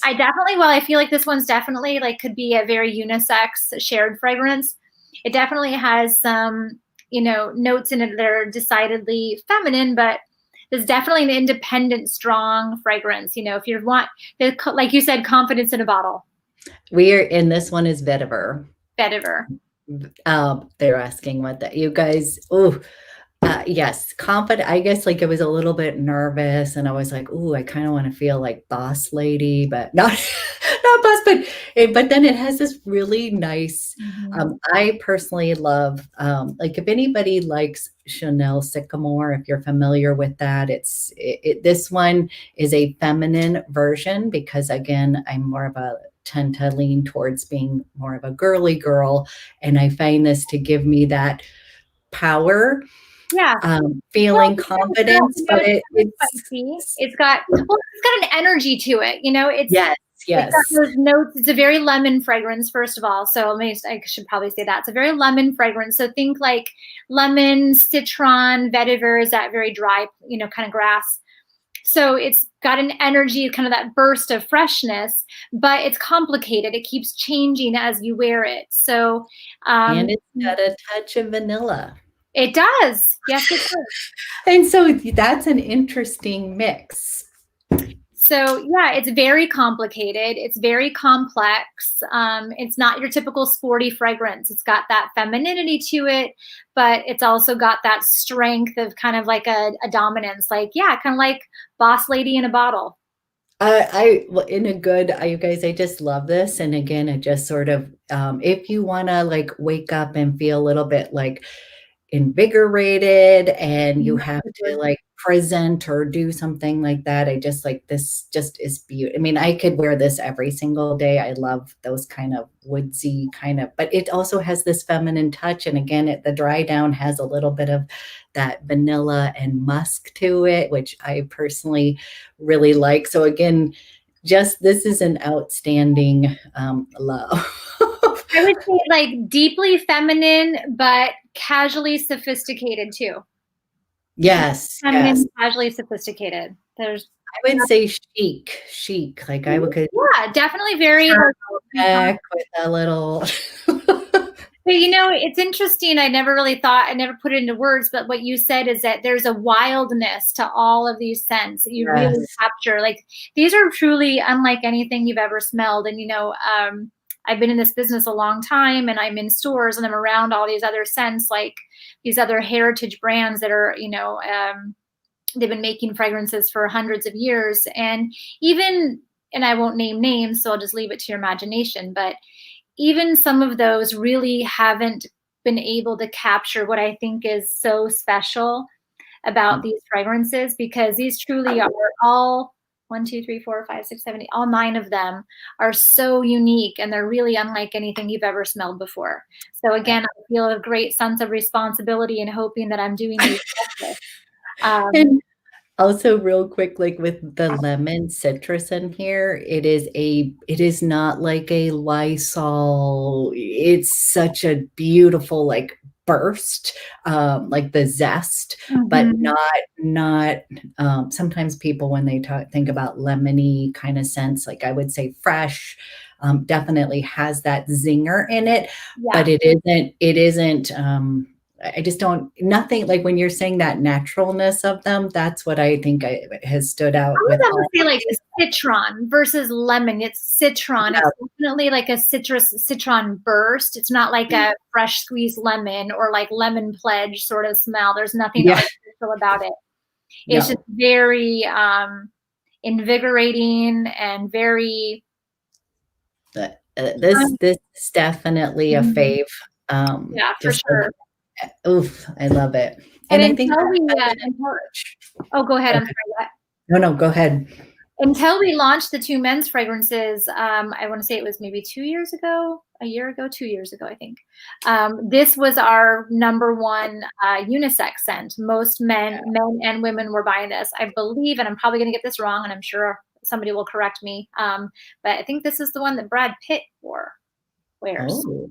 Speaker 2: I feel like this one's definitely like could be a very unisex shared fragrance. It definitely has some, notes in it that are decidedly feminine, but there's definitely an independent, strong fragrance. If you want, like you said, confidence in a bottle.
Speaker 1: This one is Vetyver.
Speaker 2: Vetyver.
Speaker 1: They're asking what that, you guys, yes, confident. I guess like I was a little bit nervous and I was like, I kind of want to feel like boss lady, but not boss, but then it has this really nice, I personally love, like if anybody likes Chanel Sycamore, if you're familiar with that, this one is a feminine version because again, I'm more of a tend to lean towards being more of a girly girl. And I find this to give me that power, feeling confidence, but
Speaker 2: it's got an energy to it. It's
Speaker 1: Yes.
Speaker 2: It's got those notes. It's a very lemon fragrance, first of all. So I should probably say that. It's a very lemon fragrance. So think like lemon, citron, Vetyver is that very dry, kind of grass. So it's got an energy, kind of that burst of freshness, but it's complicated. It keeps changing as you wear it. So,
Speaker 1: And it's got a touch of vanilla.
Speaker 2: It does. Yes, it does.
Speaker 1: And so that's an interesting mix.
Speaker 2: So yeah, it's very complicated. It's very complex. It's not your typical sporty fragrance. It's got that femininity to it, but it's also got that strength of kind of like a dominance, like, yeah, kind of like boss lady in a bottle.
Speaker 1: You guys, I just love this. And again, it just sort of, if you want to like wake up and feel a little bit like invigorated and you have to like present or do something like that, I just like this just is beautiful. I mean, I could wear this every single day. I love those kind of woodsy kind of, but it also has this feminine touch. And again, the dry down has a little bit of that vanilla and musk to it, which I personally really like. So again, just this is an outstanding love.
Speaker 2: I would say like deeply feminine, but casually sophisticated too.
Speaker 1: Yes.
Speaker 2: Feminine,
Speaker 1: yes.
Speaker 2: casually sophisticated. I
Speaker 1: would say chic. Like I would.
Speaker 2: Yeah, definitely very.
Speaker 1: Back with a little.
Speaker 2: But you know, it's interesting. I never put it into words, but what you said is that there's a wildness to all of these scents that you really capture. Like these are truly unlike anything you've ever smelled. And, you know, I've been in this business a long time and I'm in stores and I'm around all these other scents, like these other heritage brands that are, you know, they've been making fragrances for hundreds of years. And I won't name names, so I'll just leave it to your imagination, but even some of those really haven't been able to capture what I think is so special about these fragrances, because these truly are all 1, 2, 3, 4, 5, 6, 7, 8, all 9 of them are so unique and they're really unlike anything you've ever smelled before. So again, I feel a great sense of responsibility in hoping that I'm doing these justice.
Speaker 1: And also real quick, like with the lemon citrus in here, it is not like a Lysol. It's such a beautiful like burst, like the zest, but not sometimes people when they think about lemony kind of scents, like I would say fresh, definitely has that zinger in it, but it isn't I just don't, nothing like when you're saying that naturalness of them, that's what I think has stood out.
Speaker 2: I would say like a citron versus lemon. It's citron. Yeah. It's definitely like a citron burst. It's not like a fresh squeezed lemon or like lemon pledge sort of smell. There's nothing artificial about it. It's just very invigorating and very.
Speaker 1: This is definitely a fave.
Speaker 2: Yeah, for sure.
Speaker 1: Oof, I love it.
Speaker 2: And I think oh, go ahead. I'm sorry.
Speaker 1: No, go ahead.
Speaker 2: Until we launched the 2 men's fragrances, I want to say it was maybe 2 years ago, 2 years ago, I think. This was our number 1 unisex scent. Most men and women were buying this, I believe, and I'm probably going to get this wrong, and I'm sure somebody will correct me. But I think this is the one that Brad Pitt wears.
Speaker 1: Oh,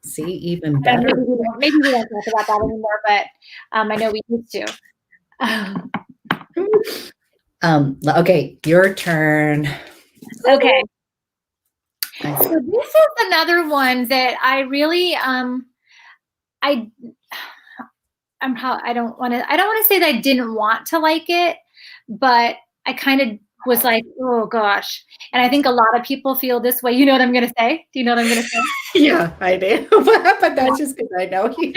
Speaker 1: see, even better.
Speaker 2: Maybe we don't talk about that anymore, but I know we used to.
Speaker 1: Okay, your turn.
Speaker 2: Okay. So this is another one that I really I don't want to say that I didn't want to like it, but I kind of was like, oh gosh. And I think a lot of people feel this way. You know what I'm going to say? Do you know what I'm going to say?
Speaker 1: Yeah, I do. But that's just because I know you.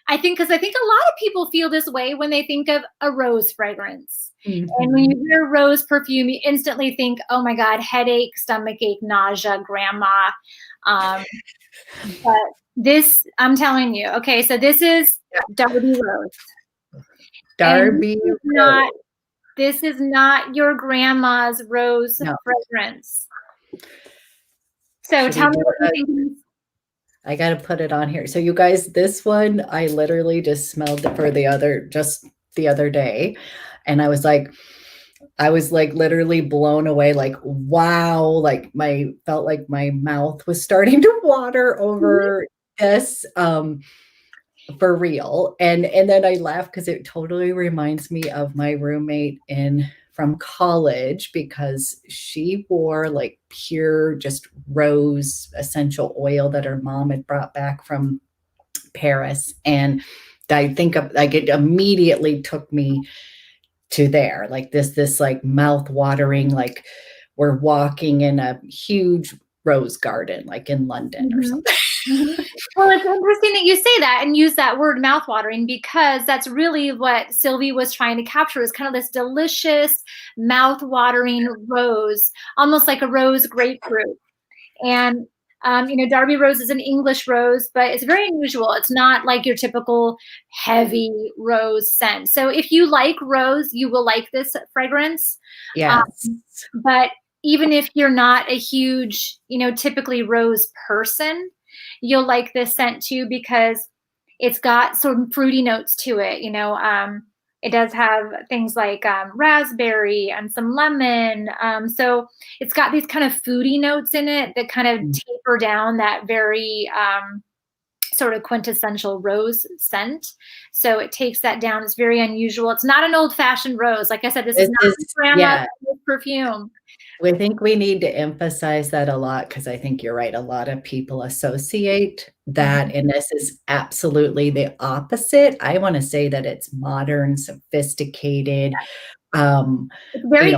Speaker 2: I think a lot of people feel this way when they think of a rose fragrance. And when you hear rose perfume, you instantly think, oh my God, headache, stomachache, nausea, grandma. But this, I'm telling you, okay, so this is Darby Rose.
Speaker 1: Darby Rose.
Speaker 2: This is not your grandma's rose fragrance. So tell me what you think.
Speaker 1: I got to put it on here. So you guys, this one, I literally just smelled it for the other day. And I was like literally blown away. Like, wow. Like felt like my mouth was starting to water over this. for real. And then I laugh because it totally reminds me of my roommate from college, because she wore like pure just rose essential oil that her mom had brought back from Paris. And I think of, like, it immediately took me to there, like this like mouth watering, like we're walking in a huge rose garden, like in London or something.
Speaker 2: Well, it's interesting that you say that and use that word mouthwatering, because that's really what Sylvie was trying to capture, is kind of this delicious mouthwatering rose, almost like a rose grapefruit. And Darby rose is an English rose, but it's very unusual. It's not like your typical heavy rose scent. So if you like rose, you will like this fragrance.
Speaker 1: Yes.
Speaker 2: But even if you're not a huge, typically rose person, you'll like this scent too, because it's got some fruity notes to it. It does have things like raspberry and some lemon. So it's got these kind of foodie notes in it that kind of taper down that very sort of quintessential rose scent. So it takes that down. It's very unusual. It's not an old-fashioned rose. Like I said, this is not grandma's perfume.
Speaker 1: I think we need to emphasize that a lot, because I think you're right. A lot of people associate that, and this is absolutely the opposite. I want to say that it's modern, sophisticated.
Speaker 2: It's very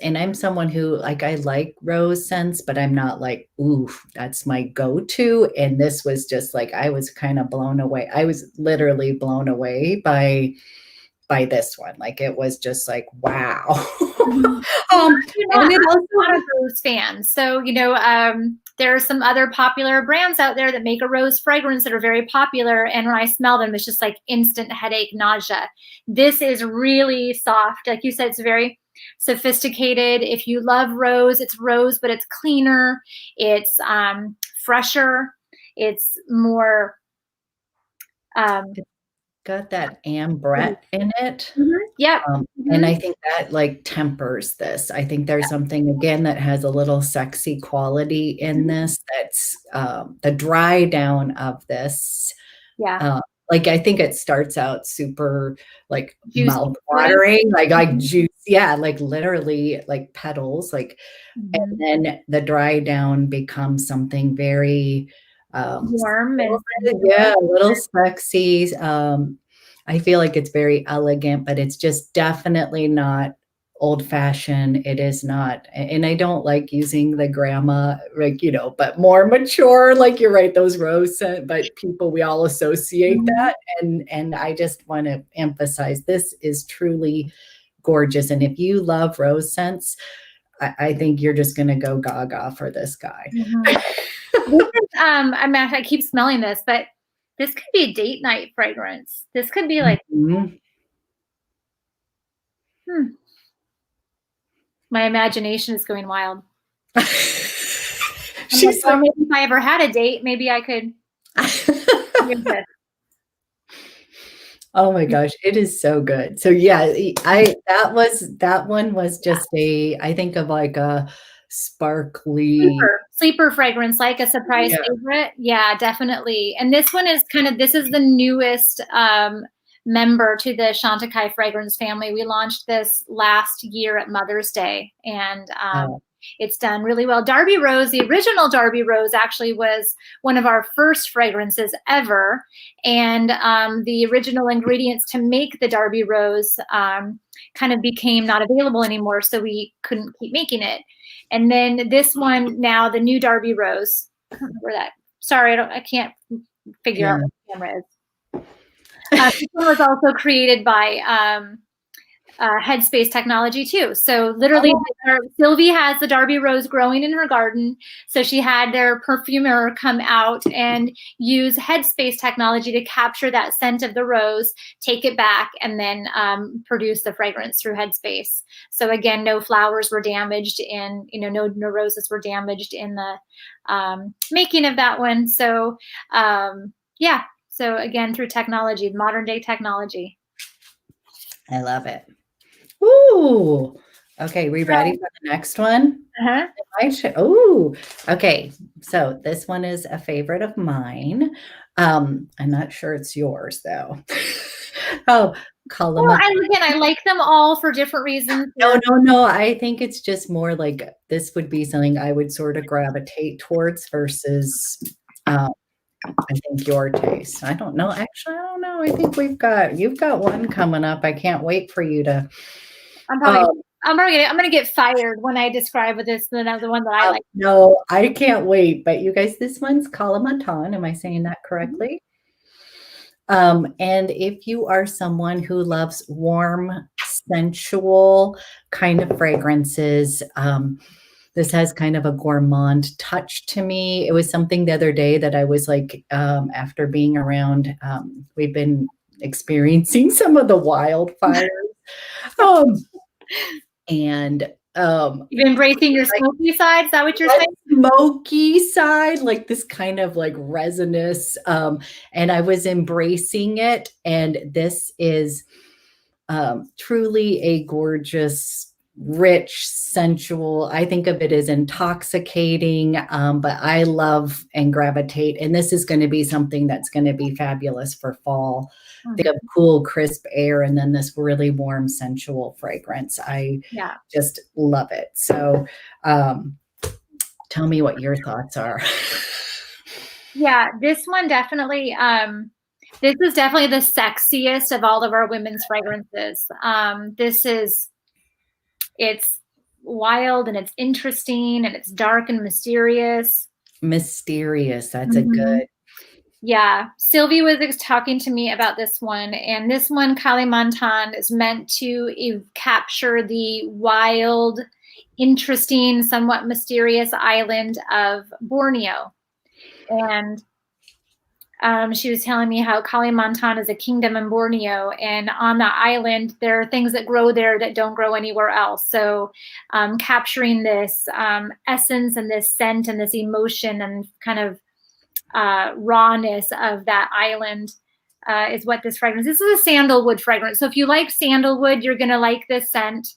Speaker 1: and I'm someone who, like, I like rose scents, but I'm not like, ooh, that's my go-to. And this was just like, I was kind of blown away. I was literally blown away by this one. Like, it was just like, wow.
Speaker 2: I'm not a rose fan. So, there are some other popular brands out there that make a rose fragrance that are very popular. And when I smell them, it's just like instant headache, nausea. This is really soft. Like you said, it's very sophisticated. If you love rose, it's rose, but it's cleaner. It's fresher. It's more
Speaker 1: got that ambrette in it.
Speaker 2: Yep.
Speaker 1: And I think that like tempers this. I think there's something, again, that has a little sexy quality in this. That's the dry down of this.
Speaker 2: Yeah.
Speaker 1: Like, I think it starts out super like mouth watering, like juice. Yeah. Like literally like petals, like, and then the dry down becomes something very
Speaker 2: warm and
Speaker 1: a little sexy. I feel like it's very elegant, but it's just definitely not old-fashioned. It is not, and I don't like using the grandma, like, but more mature, like, you're right, those rose scent, but we all associate that, and I just want to emphasize this is truly gorgeous. And if you love rose scents, I think you're just going to go gaga for this guy.
Speaker 2: This is, I keep smelling this, but this could be a date night fragrance. This could be like, my imagination is going wild. She's like, maybe if I ever had a date, maybe I could.
Speaker 1: Oh my gosh, it is so good. So yeah, that one was just I think of like a sparkly
Speaker 2: sleeper fragrance, like a surprise favorite. Yeah, definitely. And this one is this is the newest member to the Chantecaille fragrance family. We launched this last year at Mother's Day, and it's done really well. Darby Rose, the original Darby Rose, actually was one of our first fragrances ever. And the original ingredients to make the Darby Rose kind of became not available anymore, so we couldn't keep making it. And then this one now, the new Darby Rose. I don't remember that. Sorry, I can't figure out what the camera is. This one was also created by Headspace technology too. So literally, Sylvie has the Darby Rose growing in her garden. So she had their perfumer come out and use Headspace technology to capture that scent of the rose, take it back, and then produce the fragrance through Headspace. So again, no flowers were damaged, and no roses were damaged in the making of that one. So yeah. So again, through technology, modern day technology.
Speaker 1: I love it. Ooh. Okay, we ready for the next one? Oh, okay. So this one is a favorite of mine. I'm not sure it's yours though. Oh,
Speaker 2: Well,
Speaker 1: Kalimantan.
Speaker 2: I like them all for different reasons.
Speaker 1: No. I think it's just more like this would be something I would sort of gravitate towards versus I think your taste. I don't know. Actually, I don't know. I think you've got one coming up. I can't wait for you to.
Speaker 2: I'm gonna get fired when I describe this another one that I like.
Speaker 1: No, I can't wait. But you guys, this one's Kalimantan. Am I saying that correctly? And if you are someone who loves warm, sensual kind of fragrances, this has kind of a gourmand touch to me. It was something the other day that I was like, after being around, we've been experiencing some of the wildfires. And
Speaker 2: you're embracing your smoky side. Is that what you're saying?
Speaker 1: Smoky side, like this kind of like resinous. And I was embracing it. And this is truly a gorgeous, rich, sensual. I think of it as intoxicating, but I love and gravitate. And this is going to be something that's going to be fabulous for fall. Think of cool, crisp air, and then this really warm, sensual fragrance. I just love it. So tell me what your thoughts are.
Speaker 2: Yeah, this one definitely, this is definitely the sexiest of all of our women's fragrances. It's wild and it's interesting and it's dark and mysterious.
Speaker 1: Mysterious, that's a good.
Speaker 2: Yeah, Sylvie was talking to me about this one, and this one, Kalimantan, is meant to capture the wild, interesting, somewhat mysterious island of Borneo. And she was telling me how Kalimantan is a kingdom in Borneo, and on the island, there are things that grow there that don't grow anywhere else. So capturing this essence and this scent and this emotion and kind of rawness of that island is what this fragrance. This is a sandalwood fragrance. So if you like sandalwood, you're going to like this scent.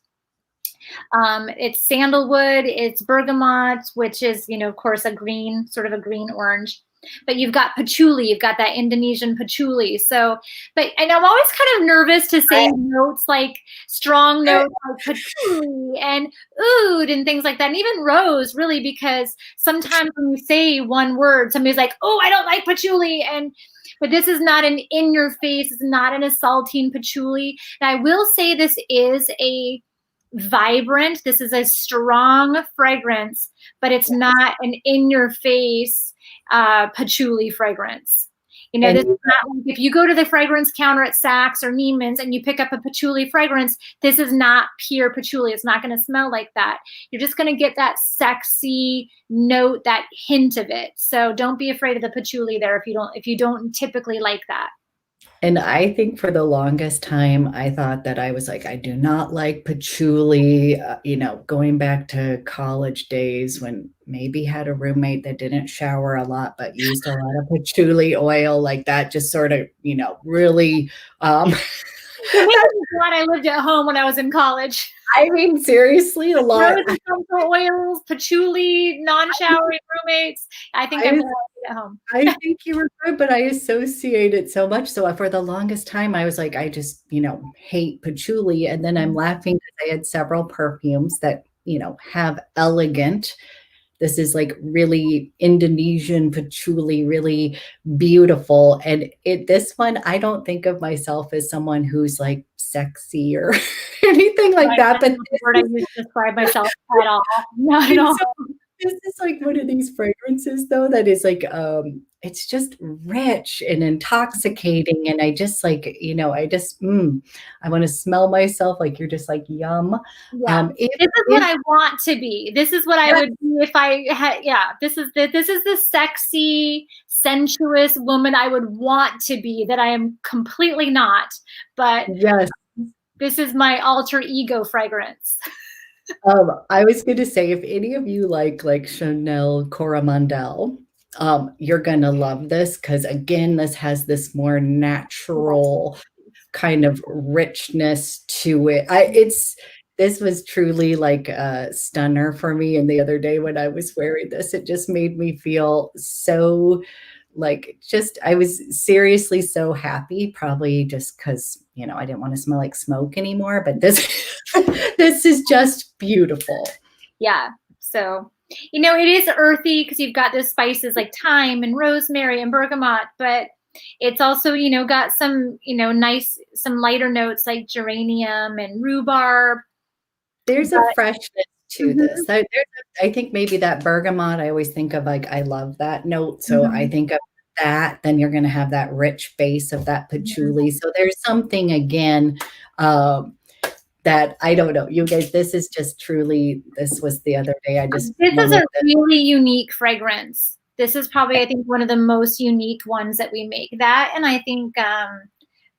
Speaker 2: It's sandalwood, it's bergamot, which is, of course, a green, sort of a green orange. But you've got patchouli, you've got that Indonesian patchouli. So, and I'm always kind of nervous to say notes like strong notes like patchouli and oud and things like that. And even rose, really, because sometimes when you say one word, somebody's like, oh, I don't like patchouli. But this is not an in your face, it's not an assaulting patchouli. And I will say this is a vibrant, this is a strong fragrance, but it's not an in your face patchouli fragrance. This is not like if you go to the fragrance counter at Saks or Neiman's and you pick up a patchouli fragrance, this is not pure patchouli. It's not going to smell like that. You're just going to get that sexy note, that hint of it. So don't be afraid of the patchouli there if you don't typically like that.
Speaker 1: And I think for the longest time, I thought that I was like, I do not like patchouli, going back to college days when maybe had a roommate that didn't shower a lot, but used a lot of patchouli oil like that, just sort of, really.
Speaker 2: Glad I lived at home when I was in college.
Speaker 1: I mean, seriously, a lot.
Speaker 2: Oils, patchouli, non-showering roommates. I think I'm at home.
Speaker 1: I think you were good, but I associate it so much. So for the longest time, I was like, I just, hate patchouli. And then I'm laughing because I had several perfumes that, have elegant. This is like really Indonesian patchouli, really beautiful. And this one, I don't think of myself as someone who's like sexy or anything like that. But
Speaker 2: the word I use to describe myself at all. Not at all.
Speaker 1: This is like one of these fragrances though that is like it's just rich and intoxicating, and I just like I want to smell myself like you're just like yum.
Speaker 2: This is what I want to be. This is what I would be if I had. This is the sexy, sensuous woman I would want to be that I am completely not. But
Speaker 1: yes,
Speaker 2: this is my alter ego fragrance.
Speaker 1: I was going to say, if any of you like Chanel Coromandel, you're going to love this because, again, this has this more natural kind of richness to it. This was truly like a stunner for me. And the other day when I was wearing this, it just made me feel so like just, I was seriously so happy, probably just because, you know, I didn't want to smell like smoke anymore, but this, this is just beautiful.
Speaker 2: Yeah. So, you know, it is earthy because you've got those spices like thyme and rosemary and bergamot, but it's also, you know, got some, you know, nice, some lighter notes like geranium and rhubarb.
Speaker 1: There's a freshness to this.
Speaker 2: Mm-hmm.
Speaker 1: I think maybe that bergamot, I always think of like, I love that note. So I think of that, then you're going to have that rich base of that patchouli. So there's something again, that I don't know, you guys, this is just truly, this was the other day.
Speaker 2: This is a really unique fragrance. This is probably, I think, one of the most unique ones that we make. That, and I think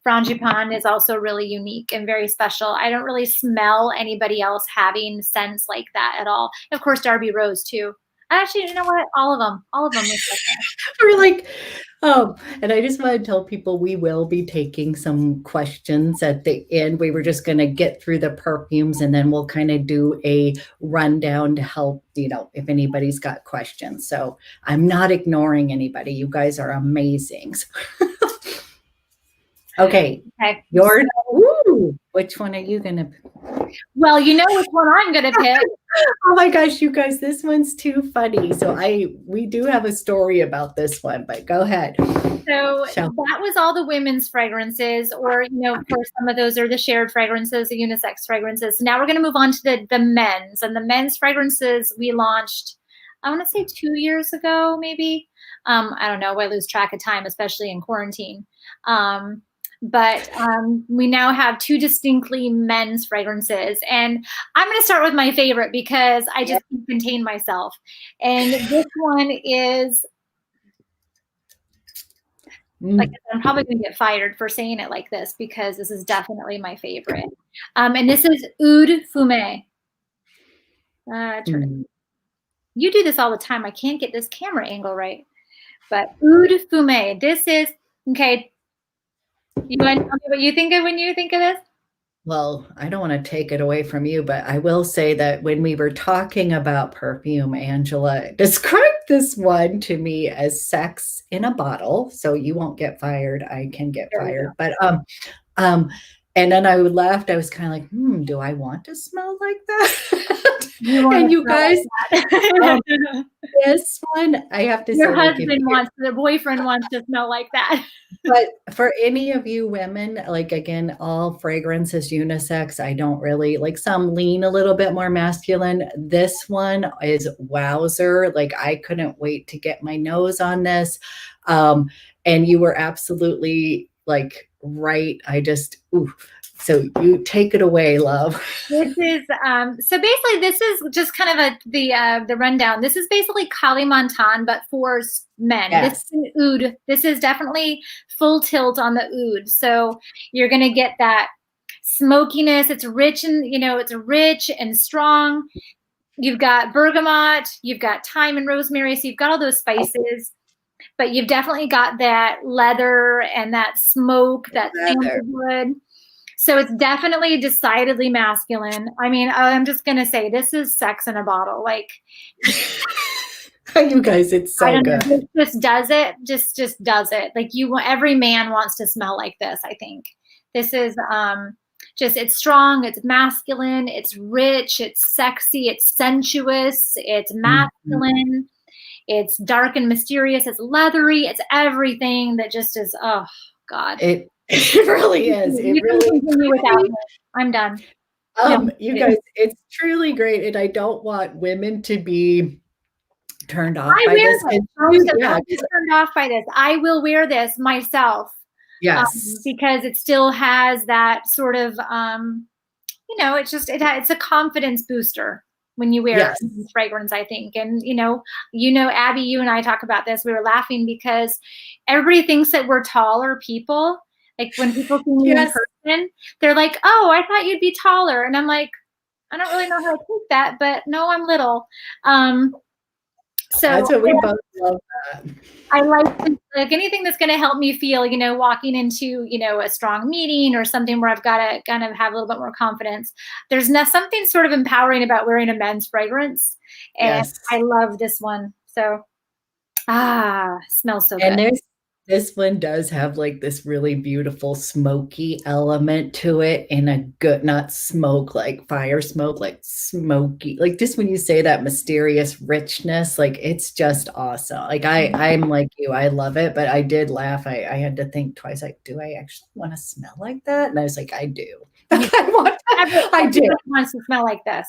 Speaker 2: Frangipane is also really unique and very special. I don't really smell anybody else having scents like that at all. Of course, Darby Rose too. Actually, you know what? All of them look like that.
Speaker 1: We're like, and I just want to tell people we will be taking some questions at the end. We were just going to get through the perfumes and then we'll kind of do a rundown to help, you know, if anybody's got questions. So I'm not ignoring anybody. You guys are amazing. Okay. Yours. Ooh, which one are you going to?
Speaker 2: Well, you know which one I'm going to pick.
Speaker 1: Oh my gosh, you guys, this one's too funny. So we do have a story about this one, but go ahead.
Speaker 2: So that was all the women's fragrances, or, you know, of course, some of those are the shared fragrances, the unisex fragrances. Now we're going to move on to the men's, and the men's fragrances we launched, I want to say 2 years ago, maybe. I don't know. I lose track of time, especially in quarantine. But we now have 2 distinctly men's fragrances. And I'm going to start with my favorite because I just can't contain myself. And this one is, like I'm probably going to get fired for saying it like this because this is definitely my favorite. And this is Oud Fumé. You do this all the time. I can't get this camera angle right. But Oud Fumé. This is, okay. You want to tell me what you think of when you think of this?
Speaker 1: Well, I don't want to take it away from you, but I will say that when we were talking about perfume, Angela described this one to me as sex in a bottle. So you won't get fired. I can get fired. But and then I laughed. I was kind of like, do I want to smell like that? And you guys, this one, I have to say,
Speaker 2: your husband wants, the boyfriend wants to smell like that.
Speaker 1: But for any of you women, like, again, all fragrance is unisex. I don't really, like, some lean a little bit more masculine. This one is wowzer. Like, I couldn't wait to get my nose on this. And you were absolutely like right. I just, so you take it away, love.
Speaker 2: This is so basically this is just kind of the rundown. This is basically Kalimantan, but for men.
Speaker 1: Yes.
Speaker 2: This is an oud. This is definitely full tilt on the oud. So you're gonna get that smokiness. It's rich and, you know, it's rich and strong. You've got bergamot, you've got thyme and rosemary, so you've got all those spices. But you've definitely got that leather and that smoke, that sandalwood. So it's definitely decidedly masculine. I mean, I'm just going to say this is sex in a bottle. Like,
Speaker 1: you guys, it's so good.
Speaker 2: It just does it. Just does it. Like every man wants to smell like this, I think. This is just, it's strong, it's masculine, it's rich, it's sexy, it's sensuous, it's masculine. It's dark and mysterious. It's leathery. It's everything that just is, oh, God.
Speaker 1: It really is. It really.
Speaker 2: I'm done.
Speaker 1: You guys, it's truly great. And I don't want women to be turned off by this.
Speaker 2: Turned off by this. I will wear this myself.
Speaker 1: Yes.
Speaker 2: Because it still has that sort of, you know, it's just, it's a confidence booster when you wear this fragrance, I think. And, you know, Abby, you and I talk about this. We were laughing because everybody thinks that we're taller people. Like when people see me in person, they're like, oh, I thought you'd be taller. And I'm like, I don't really know how to take that, but no, I'm little. So
Speaker 1: that's what we both love.
Speaker 2: I like anything that's going to help me feel, you know, walking into, you know, a strong meeting or something where I've got to kind of have a little bit more confidence. There's something sort of empowering about wearing a men's fragrance. And I love this one. So Ah, smells so
Speaker 1: And
Speaker 2: good.
Speaker 1: this one does have like this really beautiful smoky element to it, and a good, not smoke like fire smoke, like smoky, like just when you say that mysterious richness, like it's just awesome. Like I'm like you, I love it, but I did laugh. I had to think twice, like, do I actually want to smell like that? And I was like, I do.
Speaker 2: You,
Speaker 1: I do.
Speaker 2: everyone wants to smell like this.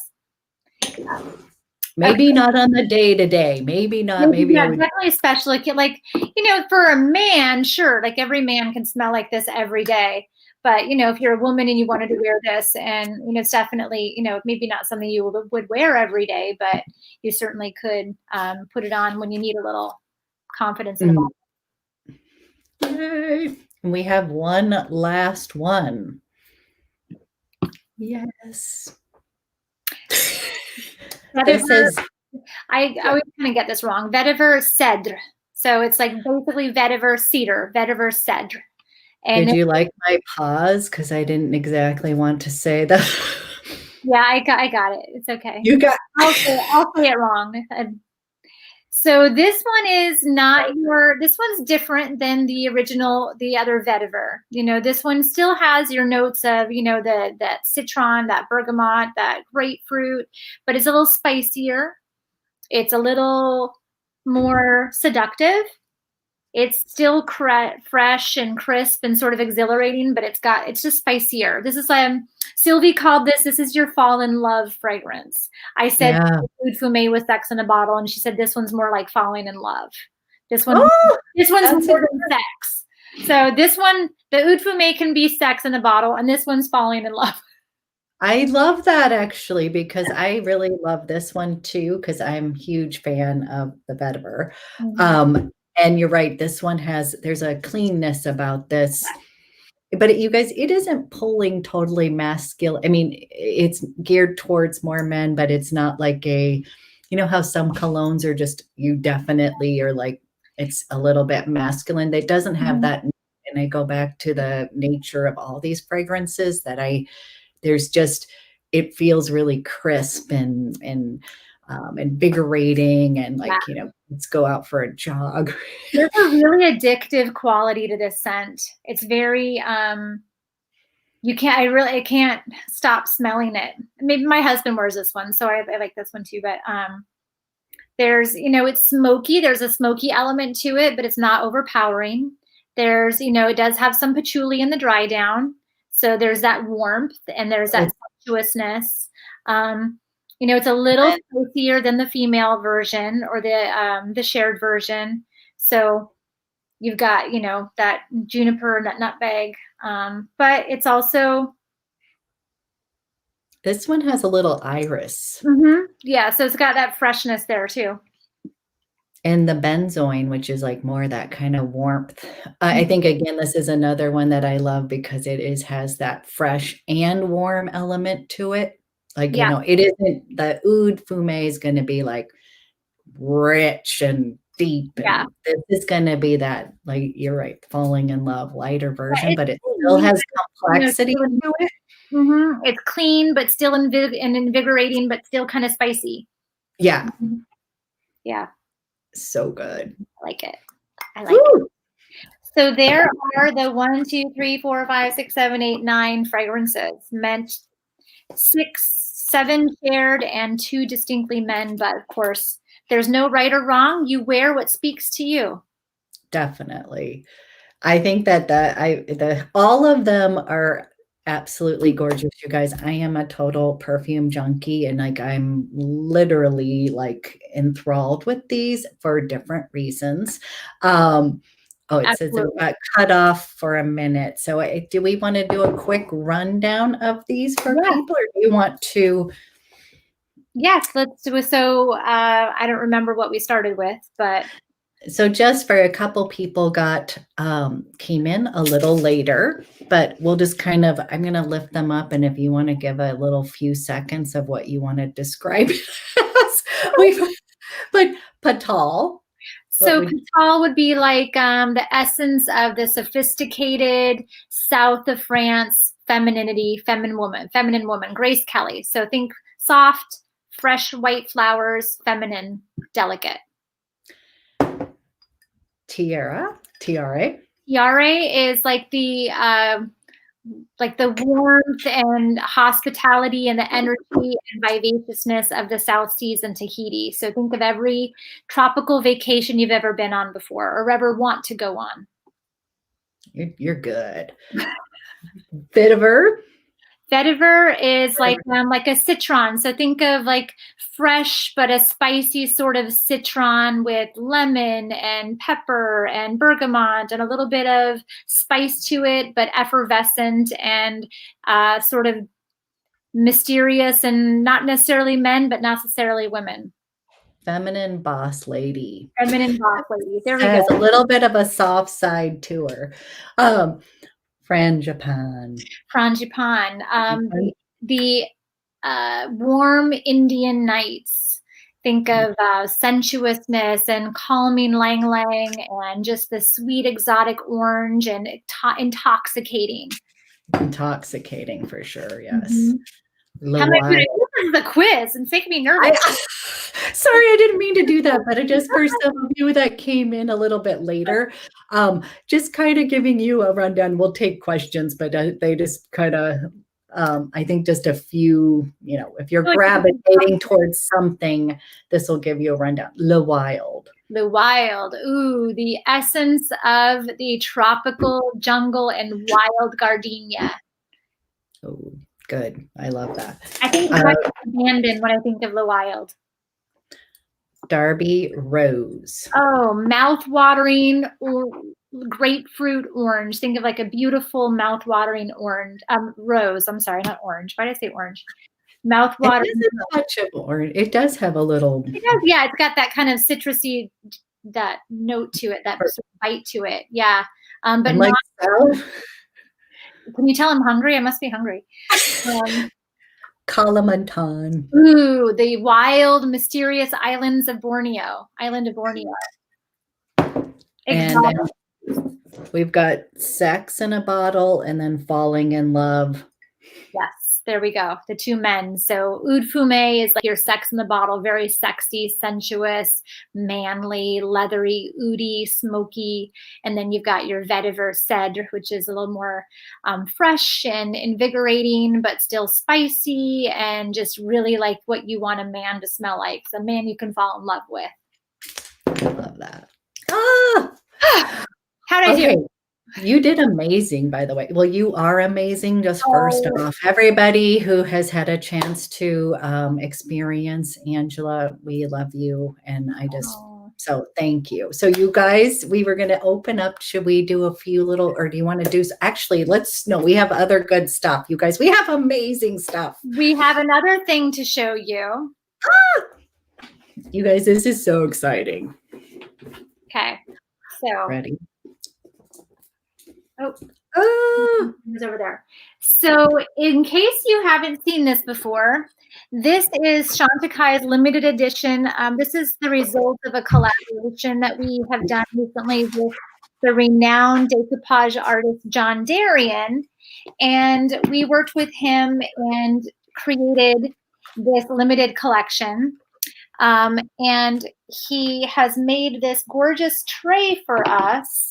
Speaker 1: Maybe not on the day to day. Maybe not. Maybe I would.
Speaker 2: Definitely special. Like, for a man, sure, like every man can smell like this every day. But, if you're a woman and you wanted to wear this, and, it's definitely, maybe not something you would wear every day, but you certainly could put it on when you need a little confidence in the body.
Speaker 1: Yay. And we have one last one. Yes. This is,
Speaker 2: I always kind of get this wrong. Vetyver Cedre. So it's like basically Vetyver Cedre, Vetyver Cedre. And
Speaker 1: did you like my pause? Because I didn't exactly want to say that.
Speaker 2: Yeah, I got it. It's okay.
Speaker 1: You got.
Speaker 2: I'll say it wrong. So this one is not this one's different than the original, the other Vetyver. This one still has your notes of, that citron, that bergamot, that grapefruit, but it's a little spicier. It's a little more seductive. It's still fresh and crisp and sort of exhilarating, but it's just spicier. This is Sylvie called this is your fall in love fragrance. I said Oud Fumé with sex in a bottle, and she said this one's more like falling in love. This one's more than sex. So this one, the Oud Fumé can be sex in a bottle, and this one's falling in love.
Speaker 1: I love that actually, because I really love this one too, because I'm a huge fan of the Vetyver. Mm-hmm. And you're right, this one there's a cleanness about this. But you guys, it isn't pulling totally masculine. I mean, it's geared towards more men, but it's not like how some colognes are just, you definitely are like, it's a little bit masculine. It doesn't have that. And I go back to the nature of all these fragrances that it feels really crisp and invigorating, and like, let's go out for a jog.
Speaker 2: There's a really addictive quality to this scent. It's very, I can't stop smelling it. Maybe my husband wears this one, so I like this one too, but there's, it's smoky. There's a smoky element to it, but it's not overpowering. There's, it does have some patchouli in the dry down. So there's that warmth and there's that sumptuousness. It's a little spicier than the female version or the shared version. So you've got, that juniper, nutmeg, but it's also.
Speaker 1: This one has a little iris.
Speaker 2: Mm-hmm. Yeah, so it's got that freshness there too.
Speaker 1: And the benzoin, which is like more that kind of warmth. I think, again, this is another one that I love because it has that fresh and warm element to it. Like, it isn't, the Oud Fumé is going to be like rich and deep. And this is going to be that, like, you're right, falling in love, lighter version, but it still has complexity to it.
Speaker 2: Mm-hmm. It's clean, but still invigorating, but still kind of spicy.
Speaker 1: Yeah.
Speaker 2: Mm-hmm. Yeah.
Speaker 1: So good.
Speaker 2: I like it. It. So there are the 1, 2, 3, 4, 5, 6, 7, 8, 9 fragrances. Meant 6, 7 shared and 2 distinctly men, but of course there's no right or wrong. You wear what speaks to you.
Speaker 1: Definitely. I think that all of them are absolutely gorgeous, you guys. I am a total perfume junkie, and like I'm literally like enthralled with these for different reasons. It says it got cut off for a minute. So do we want to do a quick rundown of these for people, or do you want to?
Speaker 2: Yes, let's do it. So I don't remember what we started with, but.
Speaker 1: So just for a couple people came in a little later, but we'll just I'm going to lift them up. And if you want to give a little few seconds of what you want to describe but Petal.
Speaker 2: So Petal would be like the essence of the sophisticated south of France femininity, feminine woman, Grace Kelly. So think soft, fresh white flowers, feminine, delicate.
Speaker 1: Tiare.
Speaker 2: Tiare is like the warmth and hospitality and the energy and vivaciousness of the South Seas and Tahiti. So think of every tropical vacation you've ever been on before or ever want to go on.
Speaker 1: You're good. Vetyver.
Speaker 2: Vetyver is like a citron. So think of like fresh but a spicy sort of citron with lemon and pepper and bergamot and a little bit of spice to it, but effervescent and sort of mysterious and not necessarily men, but not necessarily women.
Speaker 1: Feminine boss lady.
Speaker 2: Feminine boss lady. There we go.
Speaker 1: Has a little bit of a soft side to her. Frangipane.
Speaker 2: The warm Indian nights. Think of sensuousness and calming lang lang and just the sweet exotic orange and intoxicating.
Speaker 1: Intoxicating for sure, yes.
Speaker 2: Mm-hmm. How am I doing? This is the quiz. It's making me nervous.
Speaker 1: Sorry, I didn't mean to do that, but just for some of you that came in a little bit later, just kind of giving you a rundown. We'll take questions, but they just kind of, I think just a few, if you're gravitating towards something, this will give you a rundown. Le Wild.
Speaker 2: Ooh, the essence of the tropical jungle and wild gardenia.
Speaker 1: Oh, good. I love that.
Speaker 2: I think it's abandoned when I think of Le Wild.
Speaker 1: Darby Rose.
Speaker 2: Oh, mouth-watering grapefruit orange. Think of like a beautiful mouth-watering orange. Rose. I'm sorry, not orange. Why did I say orange? Mouth-watering.
Speaker 1: It has a touch of orange. It does have a little.
Speaker 2: It does, yeah. It's got that kind of citrusy, that note to it, that sort of bite to it. Yeah. But
Speaker 1: like
Speaker 2: not. Can you tell I'm hungry? I must be hungry.
Speaker 1: Kalimantan.
Speaker 2: Ooh, the wild, mysterious island of Borneo.
Speaker 1: And we've got Sex in a Bottle and then Falling in Love.
Speaker 2: Yes, there we go. The two men. So Oud Fume is like your Sex in the Bottle, very sexy, sensuous, manly, leathery, oody, smoky. And then you've got your Vetyver Cedre, which is a little more fresh and invigorating, but still spicy and just really like what you want a man to smell like. It's a man you can fall in love with.
Speaker 1: I love that. Ah!
Speaker 2: How did I do?
Speaker 1: You did amazing, by the way. Well, you are amazing. Just first off, everybody who has had a chance to experience Angela, we love you. And so thank you. So you guys, we were going to open up. Should we do a few little, or do you want to do, actually, we have other good stuff. You guys, we have amazing stuff.
Speaker 2: We have another thing to show you.
Speaker 1: You guys, this is so exciting.
Speaker 2: Okay. So.
Speaker 1: Ready?
Speaker 2: It's over there. So in case you haven't seen this before, this is Chantecaille's limited edition. This is the result of a collaboration that we have done recently with the renowned decoupage artist John Derian. And we worked with him and created this limited collection. And he has made this gorgeous tray for us.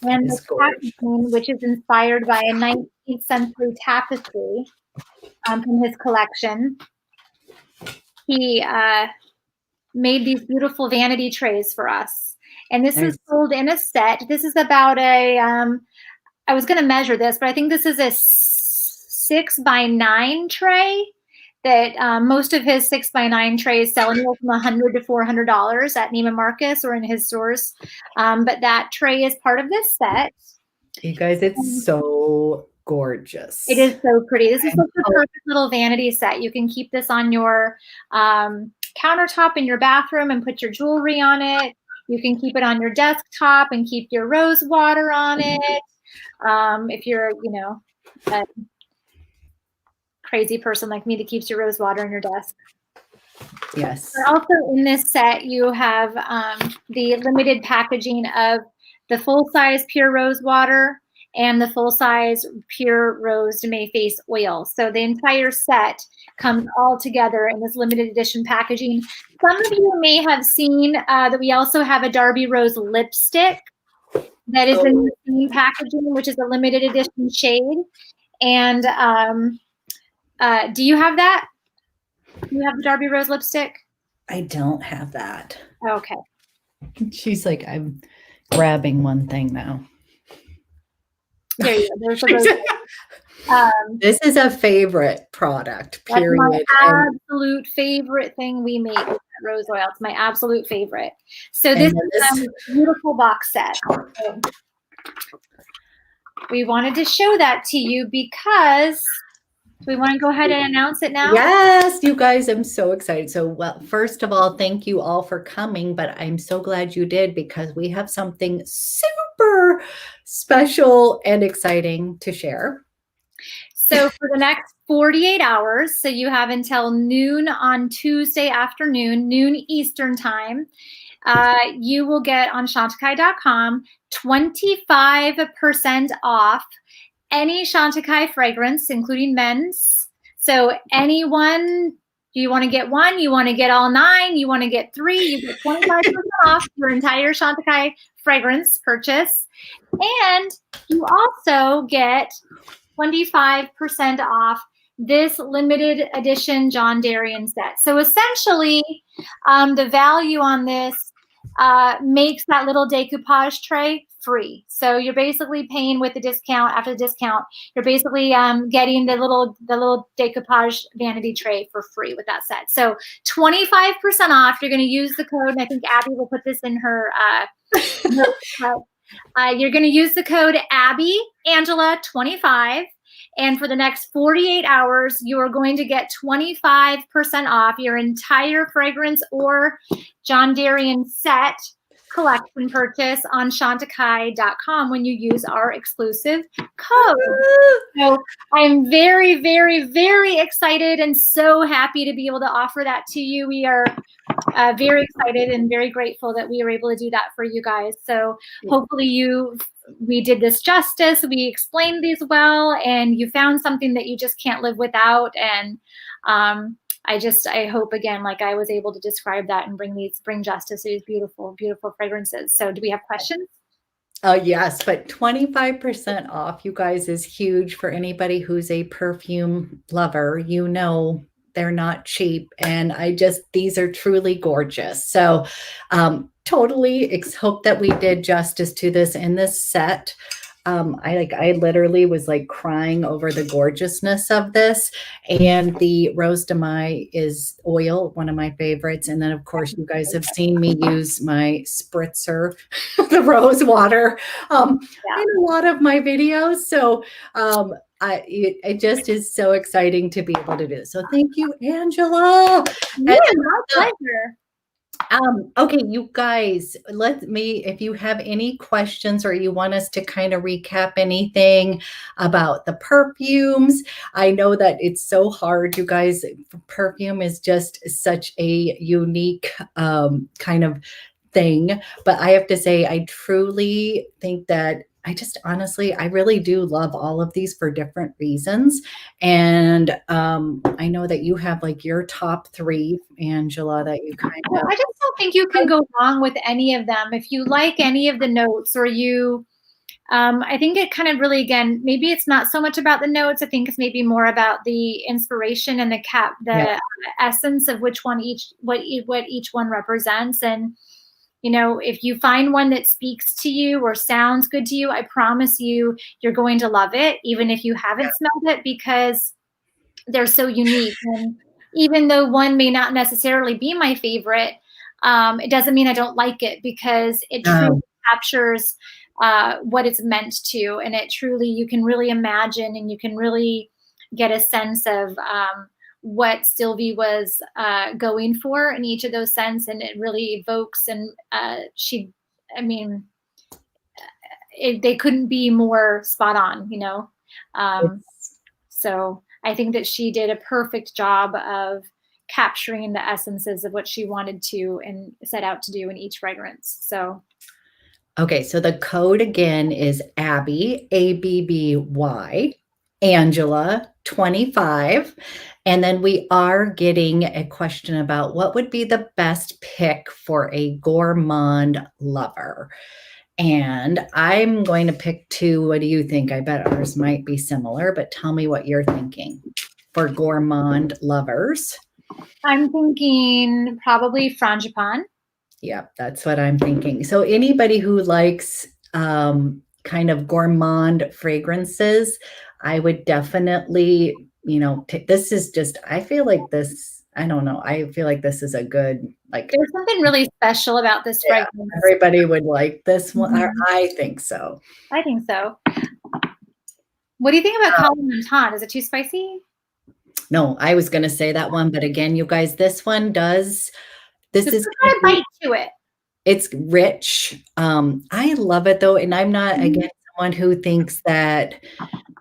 Speaker 2: And the packaging, which is inspired by a 19th century tapestry from his collection. He made these beautiful vanity trays for us. And this is sold in a set. This is about I was going to measure this, but I think this is a 6x9 tray. That most of his 6x9 trays sell anywhere from $100 to $400 at Neiman Marcus or in his stores. But that tray is part of this set.
Speaker 1: You guys, it's so gorgeous.
Speaker 2: It is so pretty. This is such a perfect little vanity set. You can keep this on your countertop in your bathroom and put your jewelry on it. You can keep it on your desktop and keep your rose water on it. If you're, a crazy person like me that keeps your rose water on your desk.
Speaker 1: Yes.
Speaker 2: But also in this set, you have the limited packaging of the full-size pure rose water and the full-size Pure Rose May Face oil. So the entire set comes all together in this limited edition packaging. Some of you may have seen that we also have a Darby Rose lipstick that is in the same packaging, which is a limited edition shade. And do you have that? Do you have the Darby Rose lipstick?
Speaker 1: I don't have that.
Speaker 2: Okay.
Speaker 1: She's like, I'm grabbing one thing now.
Speaker 2: There you go. There's a rose.
Speaker 1: This is a favorite product, period.
Speaker 2: That's my absolute favorite thing we make with rose oil. It's my absolute favorite. So this is a beautiful box set. So we wanted to show that to you because we want to go ahead and announce it now.
Speaker 1: Yes, you guys, I'm so excited. So, well, first of all, thank you all for coming, but I'm so glad you did because we have something super special and exciting to share.
Speaker 2: So for the next 48 hours, so you have until noon on Tuesday afternoon, noon Eastern time, you will get on Chantecaille.com 25% off any Chantecaille fragrance, including men's. So anyone, you want to get one, you want to get all 9, you want to get 3, you get 25% off your entire Chantecaille fragrance purchase. And you also get 25% off this limited edition John Derian set. So essentially, the value on this makes that little decoupage tray free. So you're basically paying with the discount. After the discount, you're basically getting the little decoupage vanity tray for free with that set. So 25% off. You're going to use the code, and I think Abby will put this in her. You're going to use the code AbbyAngela25. And for the next 48 hours, you are going to get 25% off your entire fragrance or John Derian set collection purchase on Chantecaille.com when you use our exclusive code. So I'm very, very, very excited and so happy to be able to offer that to you. We are very excited and very grateful that we were able to do that for you guys. So hopefully we did this justice. We explained these well, and you found something that you just can't live without. And I hope, again, like I was able to describe that and bring justice to these beautiful, beautiful fragrances. So do we have questions?
Speaker 1: Yes, but 25% off, you guys, is huge for anybody who's a perfume lover. You know, they're not cheap. And these are truly gorgeous. So totally hope that we did justice to this in this set. I literally was like crying over the gorgeousness of this. And the Rose de Mai is oil, one of my favorites. And then, of course, you guys have seen me use my spritzer, the rose water, in a lot of my videos. So it just is so exciting to be able to do this. So thank you, Angela.
Speaker 2: Yeah, my pleasure.
Speaker 1: Okay, you guys, if you have any questions or you want us to kind of recap anything about the perfumes. I know that it's so hard, you guys. Perfume is just such a unique kind of thing. But I have to say, I truly think that I really do love all of these for different reasons. And I know that you have like your top 3, Angela, that you kind of.
Speaker 2: I just don't think you can go wrong with any of them. If you like any of the notes, or I think it kind of really, again, maybe it's not so much about the notes. I think it's maybe more about the inspiration and the essence of what each one represents. And you know, if you find one that speaks to you or sounds good to you, I promise you're going to love it, even if you haven't smelled it, because they're so unique. And even though one may not necessarily be my favorite, it doesn't mean I don't like it, because it truly captures what it's meant to. And you can really imagine, and you can really get a sense of what Sylvie was going for in each of those scents, and it really evokes. And they couldn't be more spot on, you know. So I think that she did a perfect job of capturing the essences of what she wanted to and set out to do in each fragrance. So
Speaker 1: Okay, so the code again is Abby, ABBY, Angela, 25. And then we are getting a question about what would be the best pick for a gourmand lover. And I'm going to pick two. What do you think? I bet ours might be similar, but tell me what you're thinking for gourmand lovers.
Speaker 2: I'm thinking probably Frangipane.
Speaker 1: Yep, that's what I'm thinking. So anybody who likes kind of gourmand fragrances, I would definitely, this is just, I feel like this, I don't know. I feel like this is a good, like.
Speaker 2: There's something really special about this fragrance.
Speaker 1: Everybody would like this one. I think so.
Speaker 2: I think so. What do you think about Kalimantan? Is it too spicy?
Speaker 1: No, I was going to say that one, but again, you guys, this one does. This is
Speaker 2: got a bite to it.
Speaker 1: It's rich. I love it though, and I'm not again someone who thinks that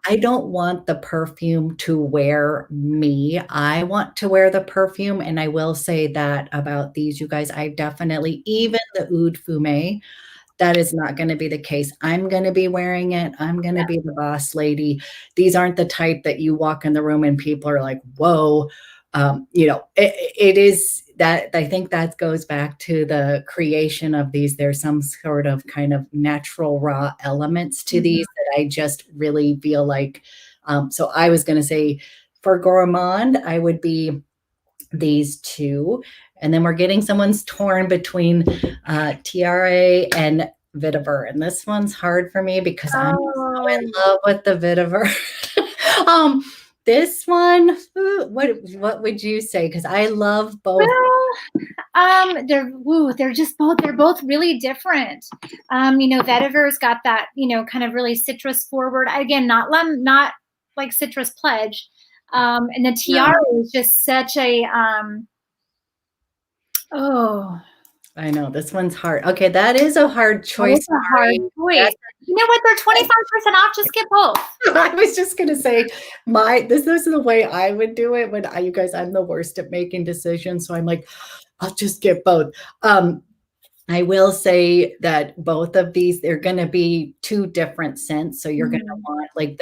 Speaker 1: I don't want the perfume to wear me. I want to wear the perfume, and I will say that about these, you guys. I definitely, even the Oud Fumé, that is not going to be the case. I'm going to be wearing it. I'm going to be the boss lady. These aren't the type that you walk in the room and people are like, whoa. It is that I think that goes back to the creation of these. There's some sort of kind of natural raw elements to these that I just really feel like. So I was going to say for gourmand, I would be these two. And then we're getting someone's torn between Tiare and Vetyver. And this one's hard for me because I'm so in love with the Vetyver. This one, what would you say? Because I love both.
Speaker 2: Well, they're both really different. Vetyver's got that, kind of really citrus forward. Again, not like Citrus Pledge. And the Tiare is just such a
Speaker 1: I know this one's hard. Okay, that is a hard choice.
Speaker 2: It's a hard choice. You know what? They're 25% off. Just get both.
Speaker 1: I was just gonna say this is the way I would do it when you guys, I'm the worst at making decisions. So I'm like, I'll just get both. I will say that both of these, they're gonna be two different scents. So you're gonna want like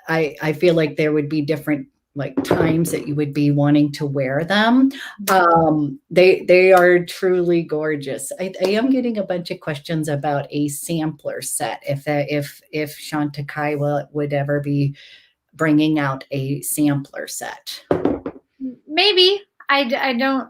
Speaker 1: I feel like there would be different like times that you would be wanting to wear them. They are truly gorgeous. I am getting a bunch of questions about a sampler set. If Chantecaille would ever be bringing out a sampler set.
Speaker 2: Maybe. I don't.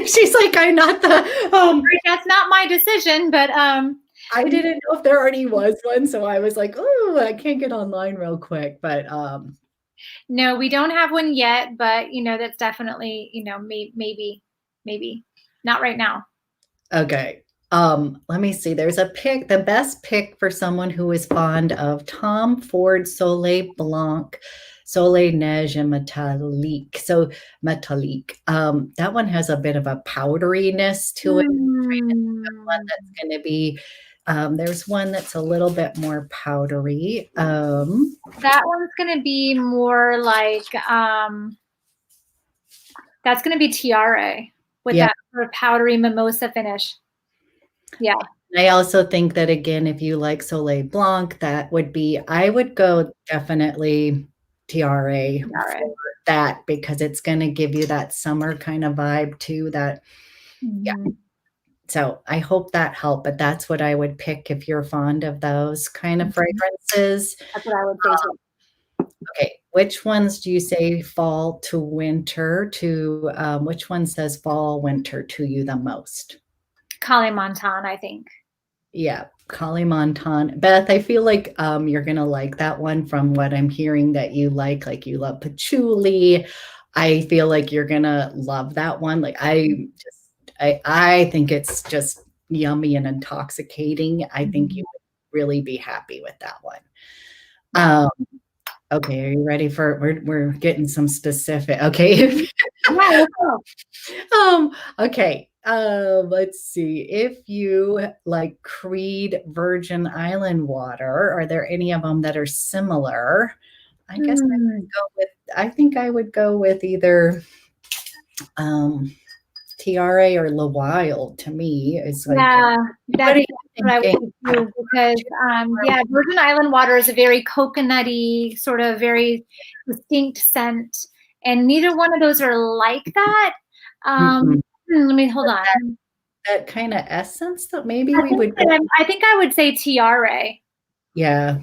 Speaker 1: She's like, I'm not the.
Speaker 2: That's not my decision, but
Speaker 1: I didn't know if there already was one, so I was like, oh, I can't get online real quick, but
Speaker 2: no, we don't have one yet, but that's definitely, maybe not right now.
Speaker 1: Okay. Let me see. There's a pick, the best pick for someone who is fond of Tom Ford Soleil Blanc, Soleil Neige, and Metallique. So Metallique. That one has a bit of a powderiness to it. One that's going to be. There's one that's a little bit more powdery.
Speaker 2: That one's going to be more like, that's going to be Tiare with that sort of powdery mimosa finish. Yeah.
Speaker 1: I also think that, again, if you like Soleil Blanc, that would be, I would go definitely Tiare for that because it's going to give you that summer kind of vibe too. Yeah. So I hope that helped, but that's what I would pick if you're fond of those kind of fragrances.
Speaker 2: That's what I would say.
Speaker 1: Okay, which ones do you say fall to winter to, which one says fall, winter to you the most?
Speaker 2: Kalimantan, I think.
Speaker 1: Yeah, Kalimantan. Beth, I feel like you're going to like that one from what I'm hearing that you like you love patchouli. I feel like you're going to love that one. Like I think it's just yummy and intoxicating. I think you would really be happy with that one. Okay, are you ready for we're getting some specific. Okay. Okay. Let's see. If you like Creed Virgin Island water, are there any of them that are similar? I guess I think I would go with either Tiare or Le Wild to me. It's like,
Speaker 2: Yeah,
Speaker 1: what are
Speaker 2: that's
Speaker 1: you
Speaker 2: what I would
Speaker 1: thinking?
Speaker 2: do because, yeah, Virgin Island water is a very coconutty, sort of very distinct scent, and neither one of those are like that.
Speaker 1: Mm-mm.
Speaker 2: Let me hold on.
Speaker 1: That kind of essence that maybe we would,
Speaker 2: I think I would say Tiare.
Speaker 1: yeah.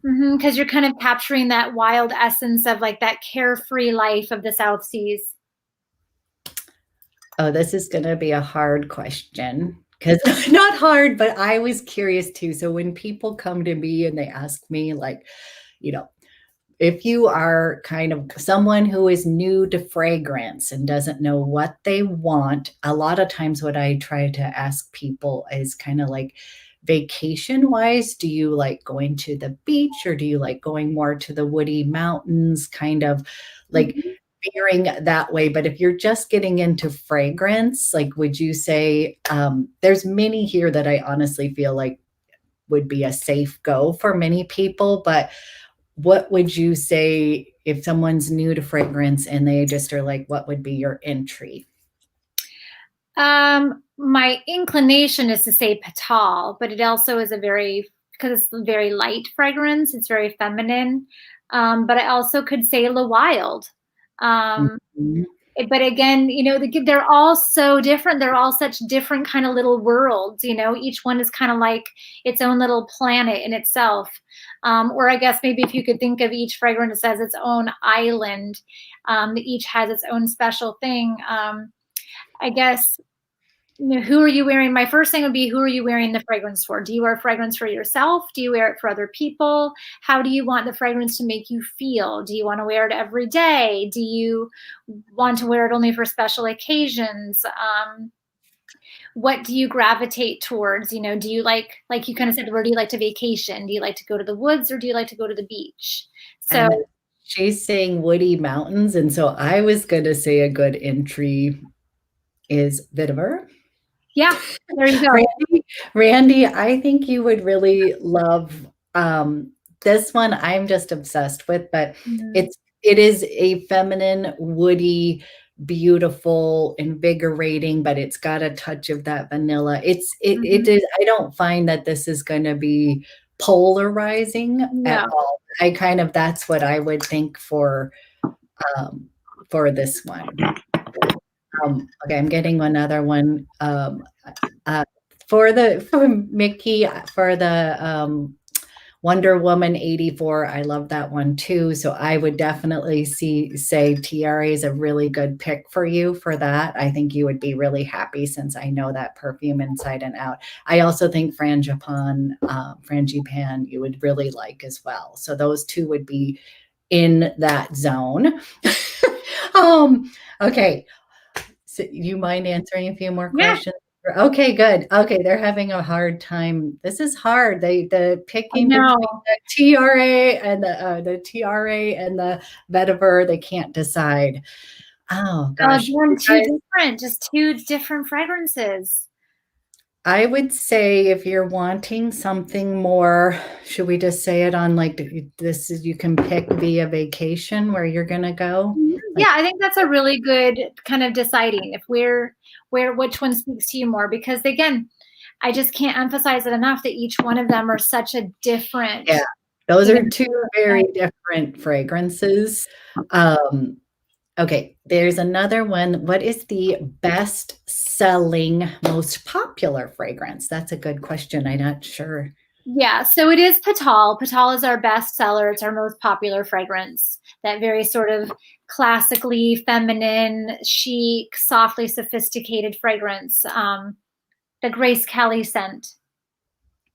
Speaker 2: Because you're kind of capturing that wild essence of like that carefree life of the South Seas.
Speaker 1: Oh, this is going to be a hard question because not hard, but I was curious too. So when people come to me and they ask me, like, you know, if you are kind of someone who is new to fragrance and doesn't know what they want, a lot of times what I try to ask people is kind of like, vacation wise, do you like going to the beach or do you like going more to the woody mountains, kind of like veering that way? But if you're just getting into fragrance, like, would you say there's many here that I honestly feel like would be a safe go for many people, but what would you say if someone's new to fragrance and they just are like, what would be your entry?
Speaker 2: My inclination is to say Petal, but it also is because it's a very light fragrance. It's very feminine. But I also could say Le Wild.
Speaker 1: Mhm.
Speaker 2: But again, they're all so different. They're all such different kind of little worlds. Each one is kind of like its own little planet in itself. Or I guess maybe if you could think of each fragrance as its own island, that each has its own special thing. I guess, who are you wearing? My first thing would be, who are you wearing the fragrance for? Do you wear fragrance for yourself? Do you wear it for other people? How do you want the fragrance to make you feel? Do you want to wear it every day? Do you want to wear it only for special occasions? What do you gravitate towards? Do you like you kind of said, where do you like to vacation? Do you like to go to the woods or do you like to go to the beach? So
Speaker 1: And she's saying woody mountains. And so I was going to say a good entry is Vetyver.
Speaker 2: yeah, there you go.
Speaker 1: Randy, I think you would really love this one. I'm just obsessed with, but it is a feminine, woody, beautiful, invigorating, but it's got a touch of that vanilla. It is. I don't find that this is going to be polarizing at all. That's what I would think for this one. Okay, I'm getting another one for Mickey for the Wonder Woman 84. I love that one too. So I would definitely say Tiare is a really good pick for you for that. I think you would be really happy since I know that perfume inside and out. I also think Frangipane you would really like as well. So those two would be in that zone. Okay. So you mind answering a few more questions? Okay, good. Okay, they're having a hard time. This is hard. The picking between the Tiare and the Tiare and the Vetyver, they can't decide. Oh gosh,
Speaker 2: just two different fragrances.
Speaker 1: I would say if you're wanting something more, should we just say it on like this is you can pick via vacation where you're gonna go?
Speaker 2: Yeah, I think that's a really good kind of deciding if which one speaks to you more, because again, I just can't emphasize it enough that each one of them are such a different.
Speaker 1: Yeah, those are two very different fragrances. Okay, there's another one. What is the best selling, most popular fragrance? That's a good question. I'm not sure.
Speaker 2: Yeah, so it is Petal. Petal is our best seller. It's our most popular fragrance. That very sort of classically feminine, chic, softly sophisticated fragrance. The Grace Kelly scent.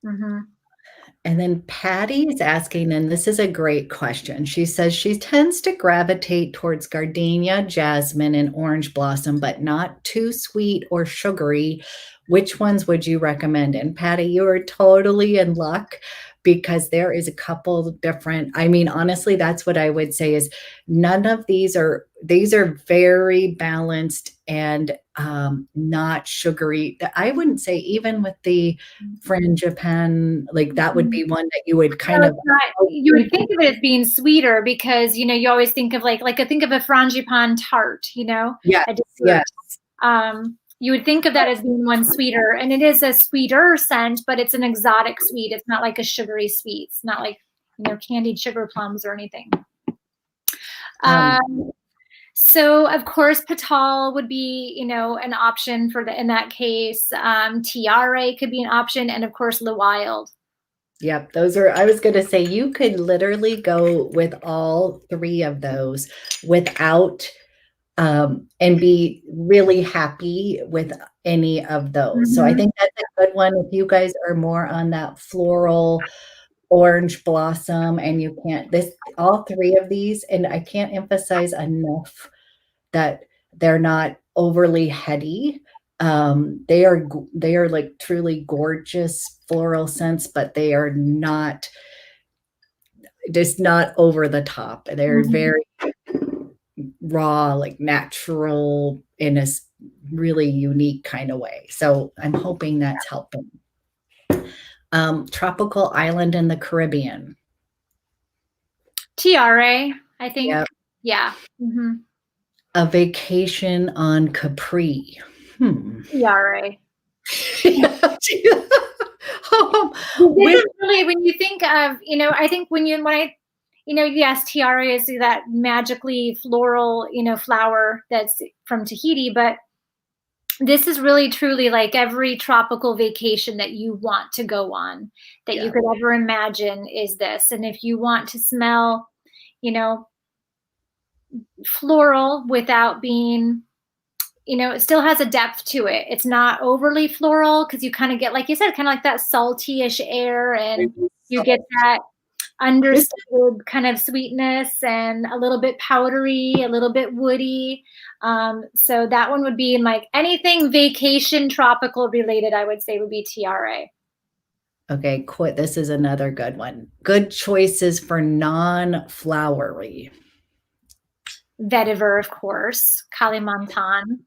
Speaker 1: And then Patty is asking, and this is a great question. She says she tends to gravitate towards gardenia, jasmine, and orange blossom, but not too sweet or sugary. Which ones would you recommend? And Patty, you are totally in luck because there is a couple different, I mean, honestly, that's what I would say is none of these are very balanced and not sugary. I wouldn't say even with the Frangipane, like that would be one that you would kind of.
Speaker 2: You would think of it as being sweeter because, you always think of think of a Frangipane tart,
Speaker 1: Yes.
Speaker 2: You would think of that as being one sweeter, and it is a sweeter scent, but it's an exotic sweet. It's not like a sugary sweet. It's not like, candied sugar plums or anything. So of course, Petal would be, an option in that case. Tiare could be an option, and of course, Le Wild.
Speaker 1: Yep, those are, I was going to say, you could literally go with all three of those without, and be really happy with any of those. So I think that's a good one. If you guys are more on that floral orange blossom and you can't, all three of these, and I can't emphasize enough that they're not overly heady. They are like truly gorgeous floral scents, but they are not just not over the top. They're very raw, like natural in a really unique kind of way. So I'm hoping that's helping. Tropical island in the Caribbean.
Speaker 2: Tiare, I think. Yep. Yeah.
Speaker 1: A vacation on Capri.
Speaker 2: Tiare. This is really, when you think of, I think yes, Tiare is that magically floral, flower that's from Tahiti, but this is really truly like every tropical vacation that you want to go on, that you could ever imagine is this. And if you want to smell, floral without being, it still has a depth to it. It's not overly floral because you kind of get, like you said, kind of like that salty-ish air, and you get that understated kind of sweetness and a little bit powdery, a little bit woody. So that one would be like anything vacation tropical related, I would say would be Tiare.
Speaker 1: Okay, this is another good one. Good choices for non-flowery.
Speaker 2: Vetyver, of course. Kalimantan.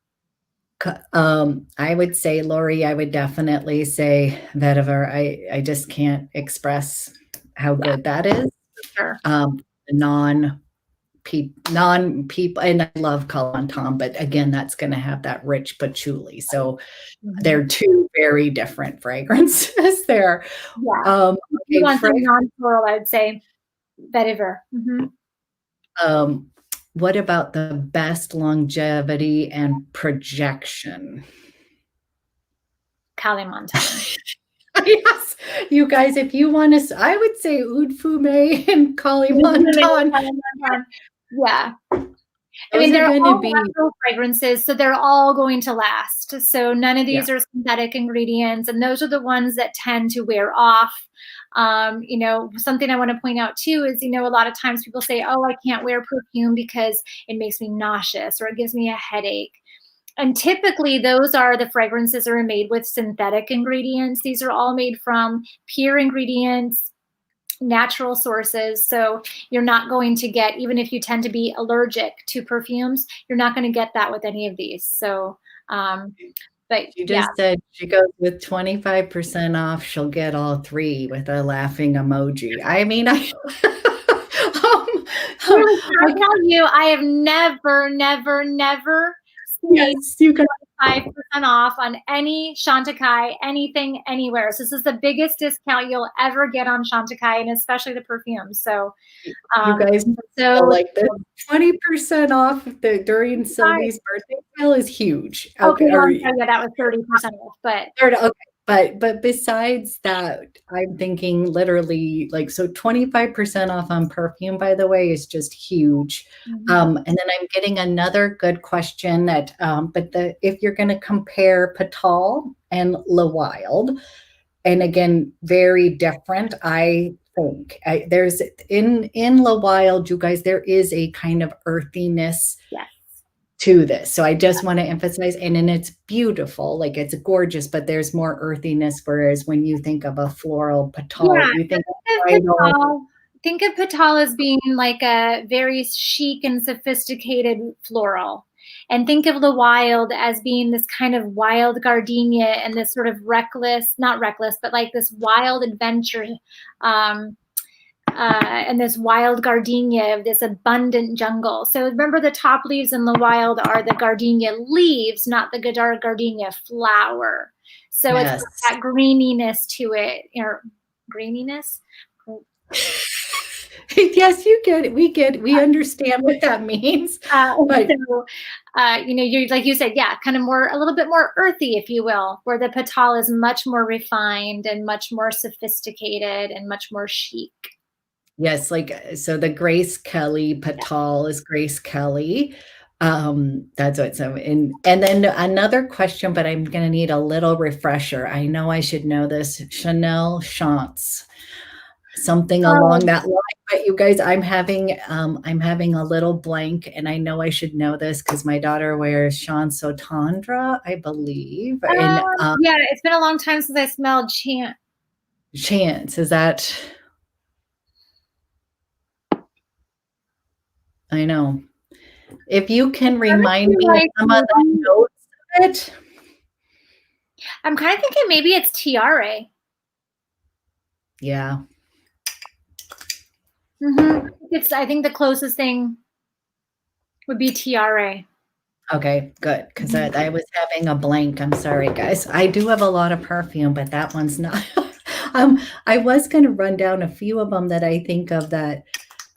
Speaker 1: I would say, Lori, I would definitely say Vetyver. I just can't express how good that is.
Speaker 2: Sure.
Speaker 1: Non-people, and I love Kalimantan, but again, that's going to have that rich patchouli. So they're two very different fragrances there.
Speaker 2: Yeah. If you want some non-floral, I would say Vetyver.
Speaker 1: What about the best longevity and projection?
Speaker 2: Kalimantan.
Speaker 1: Yes, you guys, if you want to, I would say Oud Fume and Kalimantan.
Speaker 2: Yeah. I mean, they're all natural fragrances, so they're all going to last. So none of these are synthetic ingredients, and those are the ones that tend to wear off. Something I want to point out too is, a lot of times people say, oh, I can't wear perfume because it makes me nauseous or it gives me a headache. And typically those are the fragrances that are made with synthetic ingredients. These are all made from pure ingredients, natural sources. So you're not going to get, even if you tend to be allergic to perfumes, you're not going to get that with any of these. So, but
Speaker 1: you just said she goes with 25% off. She'll get all three with a laughing emoji. I mean, I
Speaker 2: tell you, I have never seen 5% off on any Chantecaille, anything, anywhere. So this is the biggest discount you'll ever get on Chantecaille, and especially the perfume. So
Speaker 1: you guys, like the 20% off during Sylvie's birthday sale is huge.
Speaker 2: Okay, yeah, that was 30% off, but
Speaker 1: okay. But besides that, I'm thinking literally like, so 25% off on perfume, by the way, is just huge. And then I'm getting another good question that, if you're going to compare Petal and Le Wild, and again, very different, I think there's in Le Wild, you guys, there is a kind of earthiness to this. So I just want to emphasize, and it's beautiful, like it's gorgeous, but there's more earthiness. Whereas when you think of a floral Petal, you
Speaker 2: think of Petal as being like a very chic and sophisticated floral. And think of Le Wild as being this kind of wild gardenia and this sort of not reckless, but like this wild adventure and this wild gardenia of this abundant jungle. So remember, the top leaves in the wild are the gardenia leaves, not the gardenia flower. So it's got that greeniness to it, or greeniness.
Speaker 1: Yes, you get it. We understand what that means.
Speaker 2: But so, you're like you said, yeah, kind of a little bit more earthy, if you will, where the Petal is much more refined and much more sophisticated and much more chic.
Speaker 1: Yes, so the Grace Kelly Petal is Grace Kelly. That's what so and then another question, but I'm gonna need a little refresher. I know I should know this. Chanel Chants. Something along that line, but you guys, I'm having a little blank, and I know I should know this because my daughter wears Chansotandra, I believe. And
Speaker 2: yeah, it's been a long time since I smelled
Speaker 1: Chance. Is that? I know. If you can remind me of some of the notes of it.
Speaker 2: I'm kind of thinking maybe it's Tiare.
Speaker 1: Yeah.
Speaker 2: I think the closest thing would be Tiare.
Speaker 1: Okay, good, because I was having a blank. I'm sorry, guys. I do have a lot of perfume, but that one's not. I was going to run down a few of them that I think of that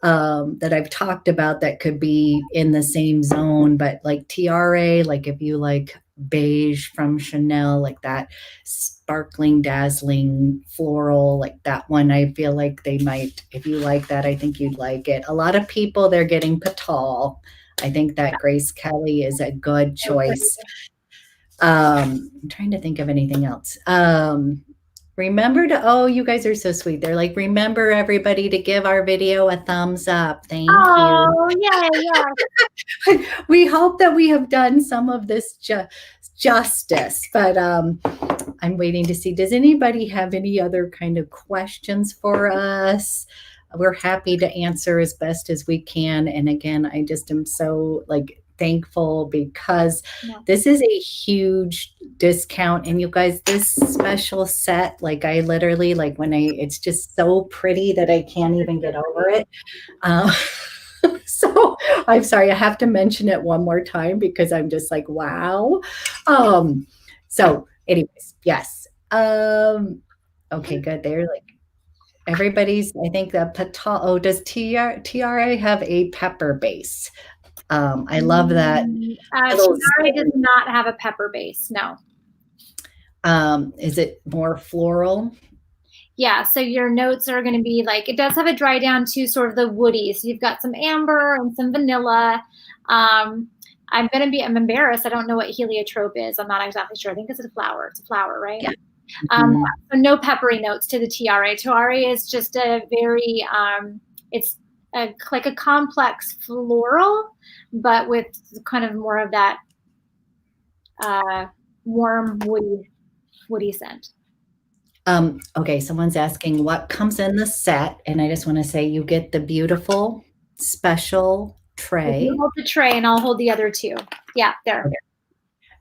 Speaker 1: I've talked about that could be in the same zone, but like Tiare, like if you like beige from Chanel, like that sparkling, dazzling floral, like that one, I feel like they might, if you like that, I think you'd like it. A lot of people, they're getting Petal. I think that Grace Kelly is a good choice. I'm trying to think of anything else. Remember to, you guys are so sweet. They're like, remember everybody to give our video a thumbs up. Thank you.
Speaker 2: Oh, yeah.
Speaker 1: We hope that we have done some of this justice, but I'm waiting to see, does anybody have any other kind of questions for us? We're happy to answer as best as we can. And again, I just am so thankful because this is a huge discount. And you guys, this special set, I literally, it's just so pretty that I can't even get over it. So I'm sorry, I have to mention it one more time because I'm just like, wow. So anyways, yes. Okay, good. They're everybody's, I think the Petal, does Tiare have a pepper base? I love that.
Speaker 2: Tiare does not have a pepper base, no.
Speaker 1: Is it more floral?
Speaker 2: Yeah, so your notes are going to be it does have a dry down to sort of the woody. So you've got some amber and some vanilla. I'm embarrassed. I don't know what heliotrope is. I'm not exactly sure. I think it's a flower. It's a flower, right? Yeah. So no peppery notes to the Tiare. Tiare is just a very, it's like a complex floral, but with kind of more of that warm woody scent.
Speaker 1: Okay, someone's asking what comes in the set, and I just want to say you get the beautiful special tray.
Speaker 2: You hold the tray, and I'll hold the other two. Yeah, there.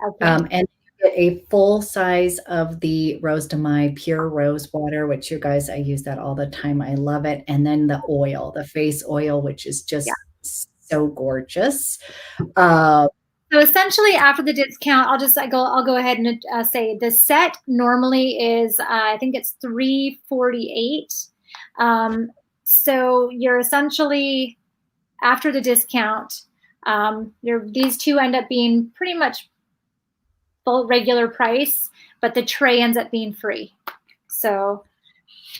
Speaker 1: Okay. And you get a full size of the Rose de Mai pure rose water, which you guys, I use that all the time. I love it. And then the oil, the face oil, which is just so gorgeous.
Speaker 2: So essentially, after the discount, I'll go ahead and say the set normally is I think it's $348. So you're essentially after the discount, these two end up being pretty much full regular price, but the tray ends up being free. So,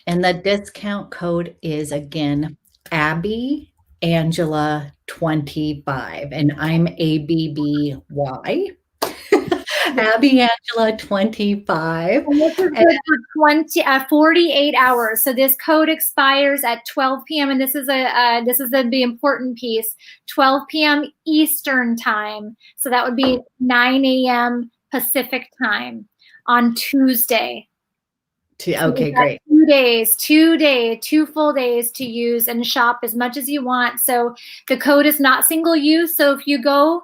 Speaker 1: and the discount code is again Abby Angela 25, and I'm ABBY. Abby Angela 25.
Speaker 2: And this is good for 48 hours. So this code expires at 12 p.m. and this is the important piece. 12 p.m. Eastern time. So that would be 9 a.m. Pacific time on Tuesday.
Speaker 1: Okay, great.
Speaker 2: 2 full days to use and shop as much as you want. So the code is not single use. So if you go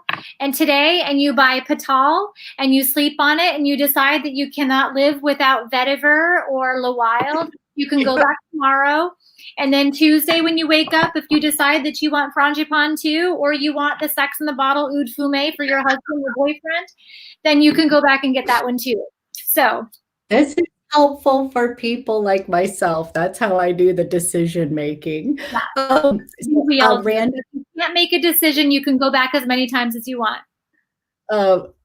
Speaker 2: today and you buy Petal and you sleep on it and you decide that you cannot live without Vetyver or Le Wild, You can go back tomorrow. And then Tuesday when you wake up, if you decide that you want Frangipane too, or you want the Sex in the Bottle Oud Fumé for your husband or boyfriend, then you can go back and get that one too. So
Speaker 1: this is helpful for people like myself. That's how I do the decision making.
Speaker 2: We all Randy, if you can't make a decision, you can go back as many times as you want.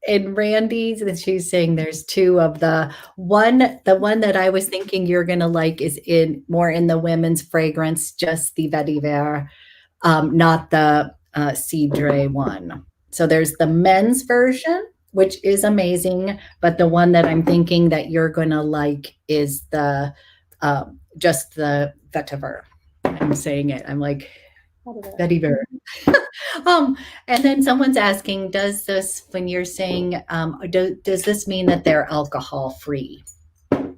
Speaker 1: And Randy's, and she's saying there's two of the one that I was thinking you're gonna like is in more in the women's fragrance, just the Vetyver, not the Cedre one. So there's the men's version, which is amazing, but the one that I'm thinking that you're gonna like is the just the Vetyver. I'm saying it. I'm like Vetyver. And then someone's asking, does this, when you're saying, does this mean that they're alcohol free? I'm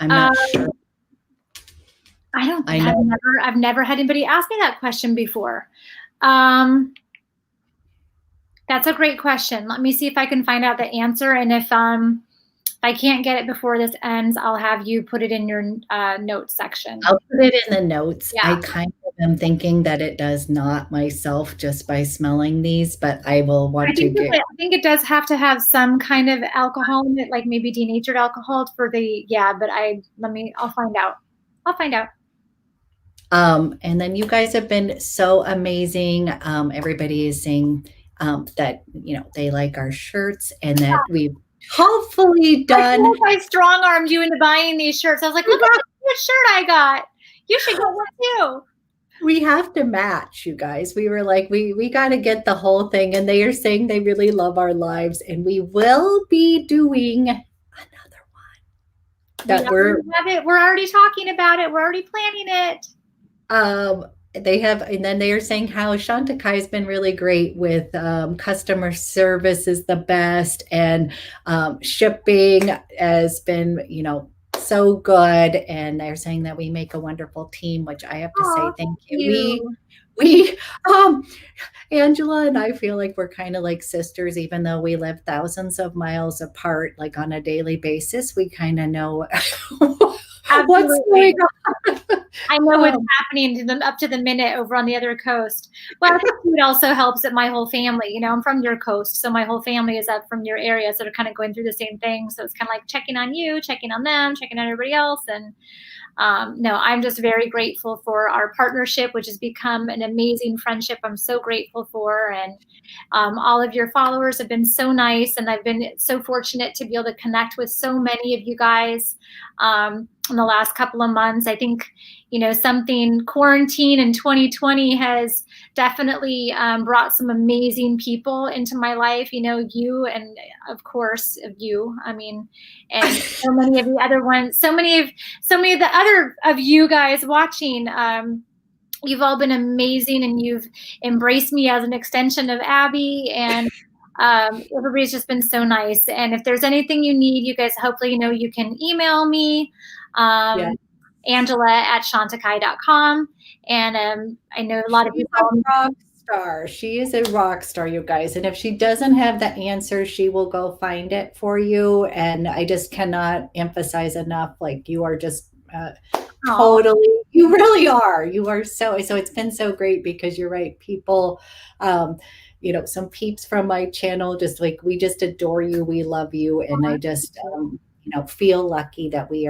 Speaker 1: not sure.
Speaker 2: I've never had anybody ask me that question before. That's a great question. Let me see if I can find out the answer. And if I can't get it before this ends, I'll have you put it in your notes section.
Speaker 1: I'll put it in the notes.
Speaker 2: Yeah.
Speaker 1: I kind of am thinking that it does not myself just by smelling these, but I will want to get.
Speaker 2: I think it does have to have some kind of alcohol in it, like maybe denatured alcohol for the, but I'll find out. I'll find out.
Speaker 1: And then you guys have been so amazing. Everybody is saying that, they like our shirts and that we've hopefully done.
Speaker 2: I strong-armed you into buying these shirts. I was like, look at what shirt I got. You should get one too.
Speaker 1: We have to match, you guys. We were like, we got to get the whole thing. And they are saying they really love our lives. And we will be doing another one.
Speaker 2: We're already talking about it. We're already planning it.
Speaker 1: They have, and then they are saying how Chantecaille has been really great with customer service is the best, and shipping has been, so good. And they're saying that we make a wonderful team, which I have to say thank you. We Angela and I feel like we're kind of like sisters, even though we live thousands of miles apart, like on a daily basis. We kind of know what's going on.
Speaker 2: I know what's happening to them up to the minute over on the other coast. Well, I think it also helps that my whole family, I'm from your coast, so my whole family is up from your area, so they're kind of going through the same thing. So it's kind of like checking on you, checking on them, checking on everybody else. And no, I'm just very grateful for our partnership, which has become an amazing friendship. I'm so grateful for, and all of your followers have been so nice, and I've been so fortunate to be able to connect with so many of you guys in the last couple of months. I think, something quarantine in 2020 has definitely brought some amazing people into my life, you, and of course of you, and so many of the other ones, so many of the other of you guys watching. You've all been amazing, and you've embraced me as an extension of Abby, and everybody's just been so nice. And if there's anything you need, you guys hopefully you can email me, Angela@chantecaille.com. And I know a lot of people.
Speaker 1: Rock star. She is a rock star, you guys. And if she doesn't have the answer, she will go find it for you. And I just cannot emphasize enough, like, you are just totally, you really are. You are so it's been so great, because you're right. People, some peeps from my channel, just like, we just adore you. We love you. And I just, feel lucky that we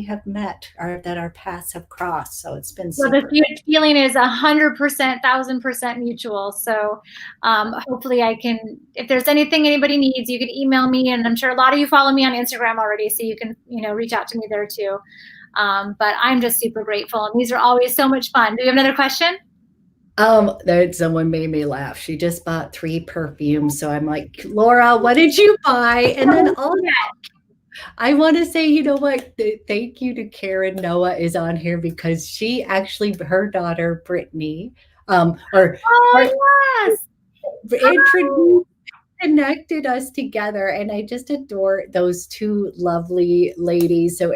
Speaker 1: have met, or that our paths have crossed. So it's been super.
Speaker 2: Well, the feeling is 100%, 1000% mutual. So hopefully I can, if there's anything anybody needs, you can email me. And I'm sure a lot of you follow me on Instagram already, so you can, reach out to me there too. But I'm just super grateful. And these are always so much fun. Do you have another question?
Speaker 1: Someone made me laugh. She just bought 3 perfumes. So I'm like, Laura, what did you buy? And then I want to say, you know what? Thank you to Karen. Noah is on here because she actually, her daughter, Brittany, connected us together. And I just adore those 2 lovely ladies. So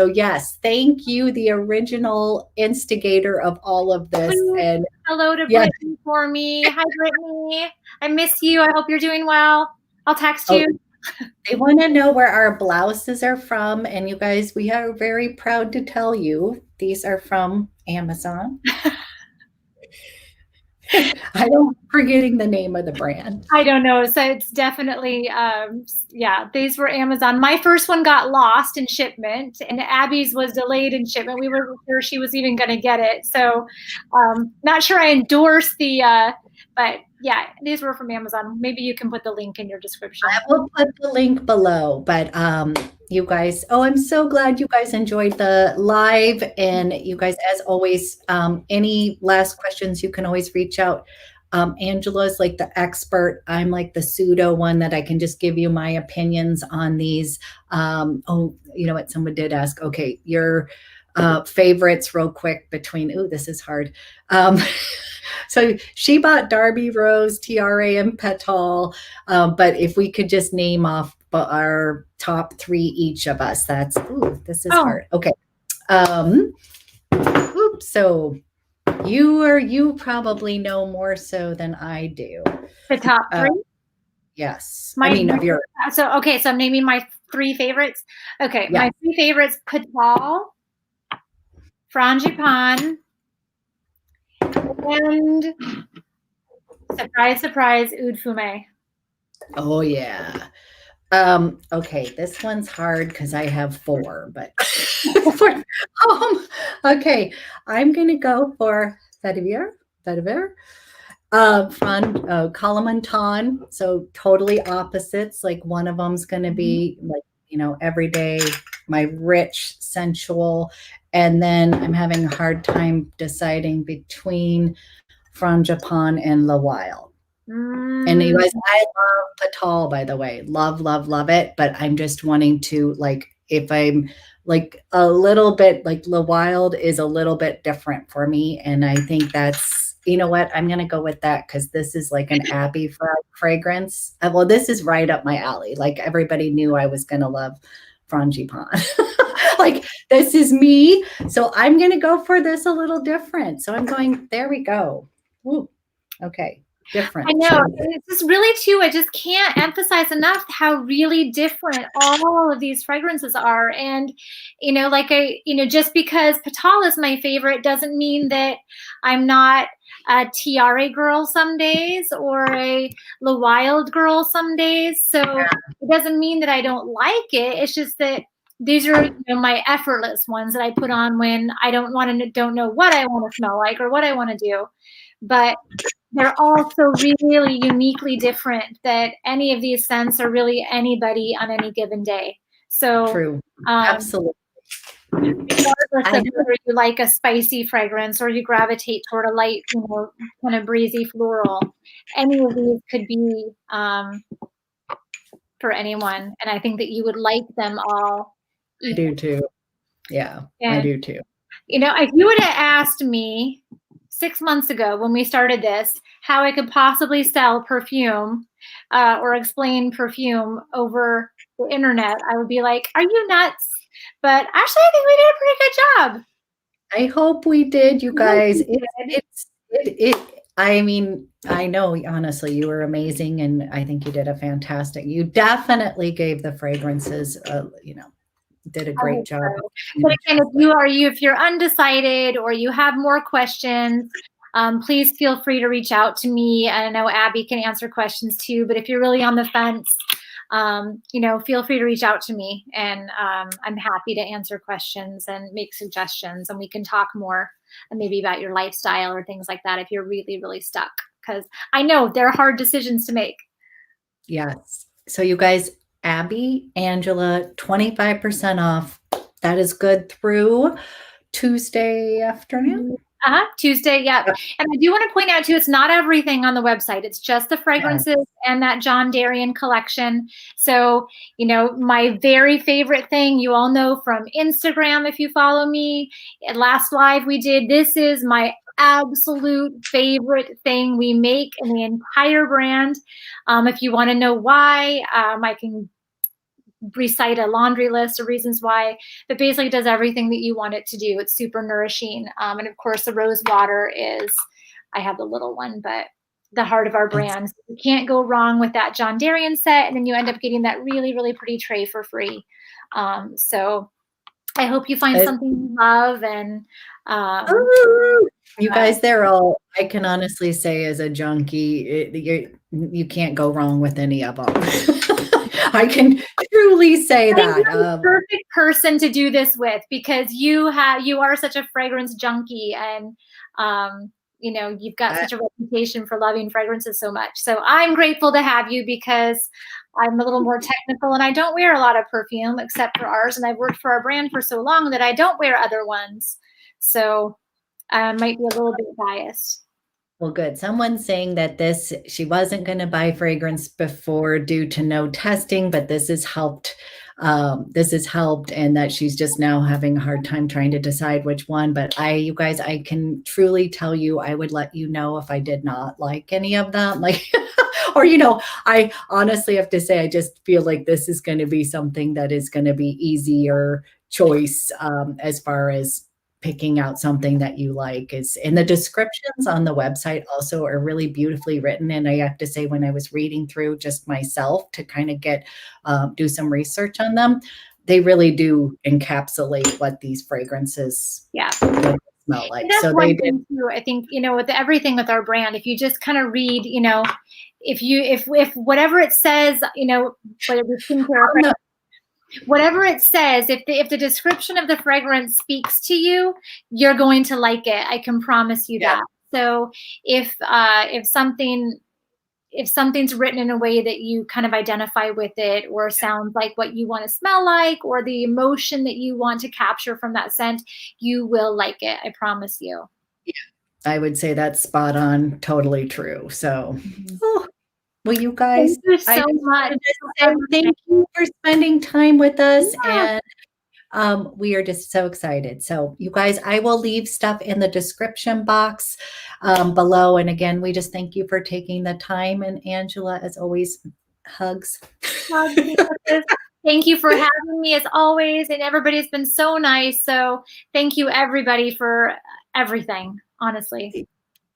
Speaker 1: yes, thank you, the original instigator of all of this. And
Speaker 2: hello to Brittany for me. Hi, Brittany. I miss you. I hope you're doing well. I'll text you.
Speaker 1: They want to know where our blouses are from. And you guys, we are very proud to tell you these are from Amazon. I don't forgetting the name of the brand.
Speaker 2: I don't know. So it's definitely, yeah, these were Amazon. My first one got lost in shipment, and Abby's was delayed in shipment. We weren't sure she was even going to get it. So not sure I endorse the, but yeah, these were from Amazon. Maybe you can put the link in your description.
Speaker 1: I will put the link below, but you guys, oh, I'm so glad you guys enjoyed the live. And you guys, as always, any last questions, you can always reach out. Angela's like the expert. I'm like the pseudo one that I can just give you my opinions on these. Oh, you know what? Someone did ask, okay, your favorites real quick between, ooh, this is hard. So she bought Darby, Rose, Tiare, and Petal. But if we could just name off our top 3 each of us, that's, ooh, this is hard. Okay. Oops. So you probably know more so than I do.
Speaker 2: The top 3?
Speaker 1: Yes.
Speaker 2: Of your. So, okay. So I'm naming my 3 favorites. Okay. Yeah. My 3 favorites, Petal, Frangipane, and surprise, surprise, Oud Fume.
Speaker 1: Oh yeah. Okay, this one's hard because I have 4, but okay, I'm gonna go for Vetyver, from Kalimantan. So totally opposites. Like one of them's gonna be like, you know, everyday, my rich, sensual, and then I'm having a hard time deciding between Frangipane and Le Wild. And you guys, I love Petal, by the way. Love, love, love it. But I'm just wanting to, like, if I'm like a little bit, like Le Wild is a little bit different for me. And I think that's, you know what, I'm going to go with that because this is like an Abbey fragrance. Well, this is right up my alley. Like everybody knew I was going to love Frangipane. Like this is me. So I'm going to go for this a little different. So I'm going, there we go. Woo. Okay. Different.
Speaker 2: I know. It's just really too, I just can't emphasize enough how really different all of these fragrances are. And, you know, like just because Petal is my favorite doesn't mean that I'm not a Tiare girl some days or a Le Wild girl some days. So it doesn't mean that I don't like it. It's just that these are, you know, my effortless ones that I put on when I don't know what I want to smell like or what I want to do. But they're all so really uniquely different that any of these scents are really anybody on any given day. So
Speaker 1: true. Absolutely.
Speaker 2: Regardless of whether you like a spicy fragrance or you gravitate toward a light, you know, kind of breezy floral, any of these could be for anyone. And I think that you would like them all.
Speaker 1: I do too. Yeah, I do too.
Speaker 2: You know, if you would have asked me 6 months ago when we started this, how I could possibly sell perfume or explain perfume over the internet, I would be like, are you nuts? But actually, I think we did a pretty good job.
Speaker 1: I hope we did, you guys. I mean, I know, honestly, you were amazing. And I think you did a fantastic, you definitely gave the fragrances, you know, did a great job.
Speaker 2: But again, if you're undecided or you have more questions, please feel free to reach out to me. I know Abby can answer questions too, but if you're really on the fence, you know, feel free to reach out to me, and I'm happy to answer questions and make suggestions, and we can talk more maybe about your lifestyle or things like that if you're really, really stuck, because I know they're hard decisions to make.
Speaker 1: Yes. So you guys, Abby, Angela, 25% off. That is good through Tuesday afternoon.
Speaker 2: Tuesday, yeah. And I do want to point out too, it's not everything on the website. It's just the fragrances and that John Derian collection. So, you know, my very favorite thing, you all know from Instagram, if you follow me, last live we did, this is my absolute favorite thing we make in the entire brand. If you want to know why, I can recite a laundry list of reasons why, but basically it does everything that you want it to do. It's super nourishing. And of course the rose water is, I have the little one, but the heart of our brand. So you can't go wrong with that John Derian set, and then you end up getting that really, really pretty tray for free. So I hope you find something you love, and
Speaker 1: you guys, they're all, I can honestly say as a junkie, you can't go wrong with any of them. I can truly say that.
Speaker 2: You're the perfect person to do this with, because you are such a fragrance junkie, and you know, you've got such a reputation for loving fragrances so much. So I'm grateful to have you, because I'm a little more technical and I don't wear a lot of perfume except for ours. And I've worked for our brand for so long that I don't wear other ones. So I might be a little bit biased.
Speaker 1: Well, good. Someone's saying that she wasn't going to buy fragrance before due to no testing, but this has helped. And that she's just now having a hard time trying to decide which one. But you guys, I can truly tell you, I would let you know if I did not like any of them. Like, or, you know, I honestly have to say, I just feel like this is going to be something that is going to be easier choice as far as picking out something that you like. And the descriptions on the website also are really beautifully written. And I have to say, when I was reading through just myself to kind of do some research on them, they really do encapsulate what these fragrances smell like.
Speaker 2: So they did too. I think, you know, with everything with our brand, if you just kind of read, you know, if whatever it says, you know, whether it's skincare, whatever it says, if the description of the fragrance speaks to you, you're going to like it. I can promise you that. So if something's written in a way that you kind of identify with it, or sounds like what you want to smell like, or the emotion that you want to capture from that scent, you will like it. I promise you.
Speaker 1: Yeah, I would say that's spot on. Totally true. So, well, you guys,
Speaker 2: thank you so much.
Speaker 1: Thank you for spending time with us. And we are just so excited. So you guys, I will leave stuff in the description box below. And again, we just thank you for taking the time. And Angela, as always, hugs.
Speaker 2: Thank you for having me as always. And everybody's been so nice. So thank you everybody for everything, honestly.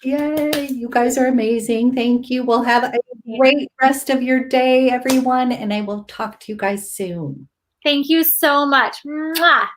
Speaker 1: Yay, you guys are amazing. Thank you. We'll have a great rest of your day, everyone. And I will talk to you guys soon.
Speaker 2: Thank you so much. Mwah.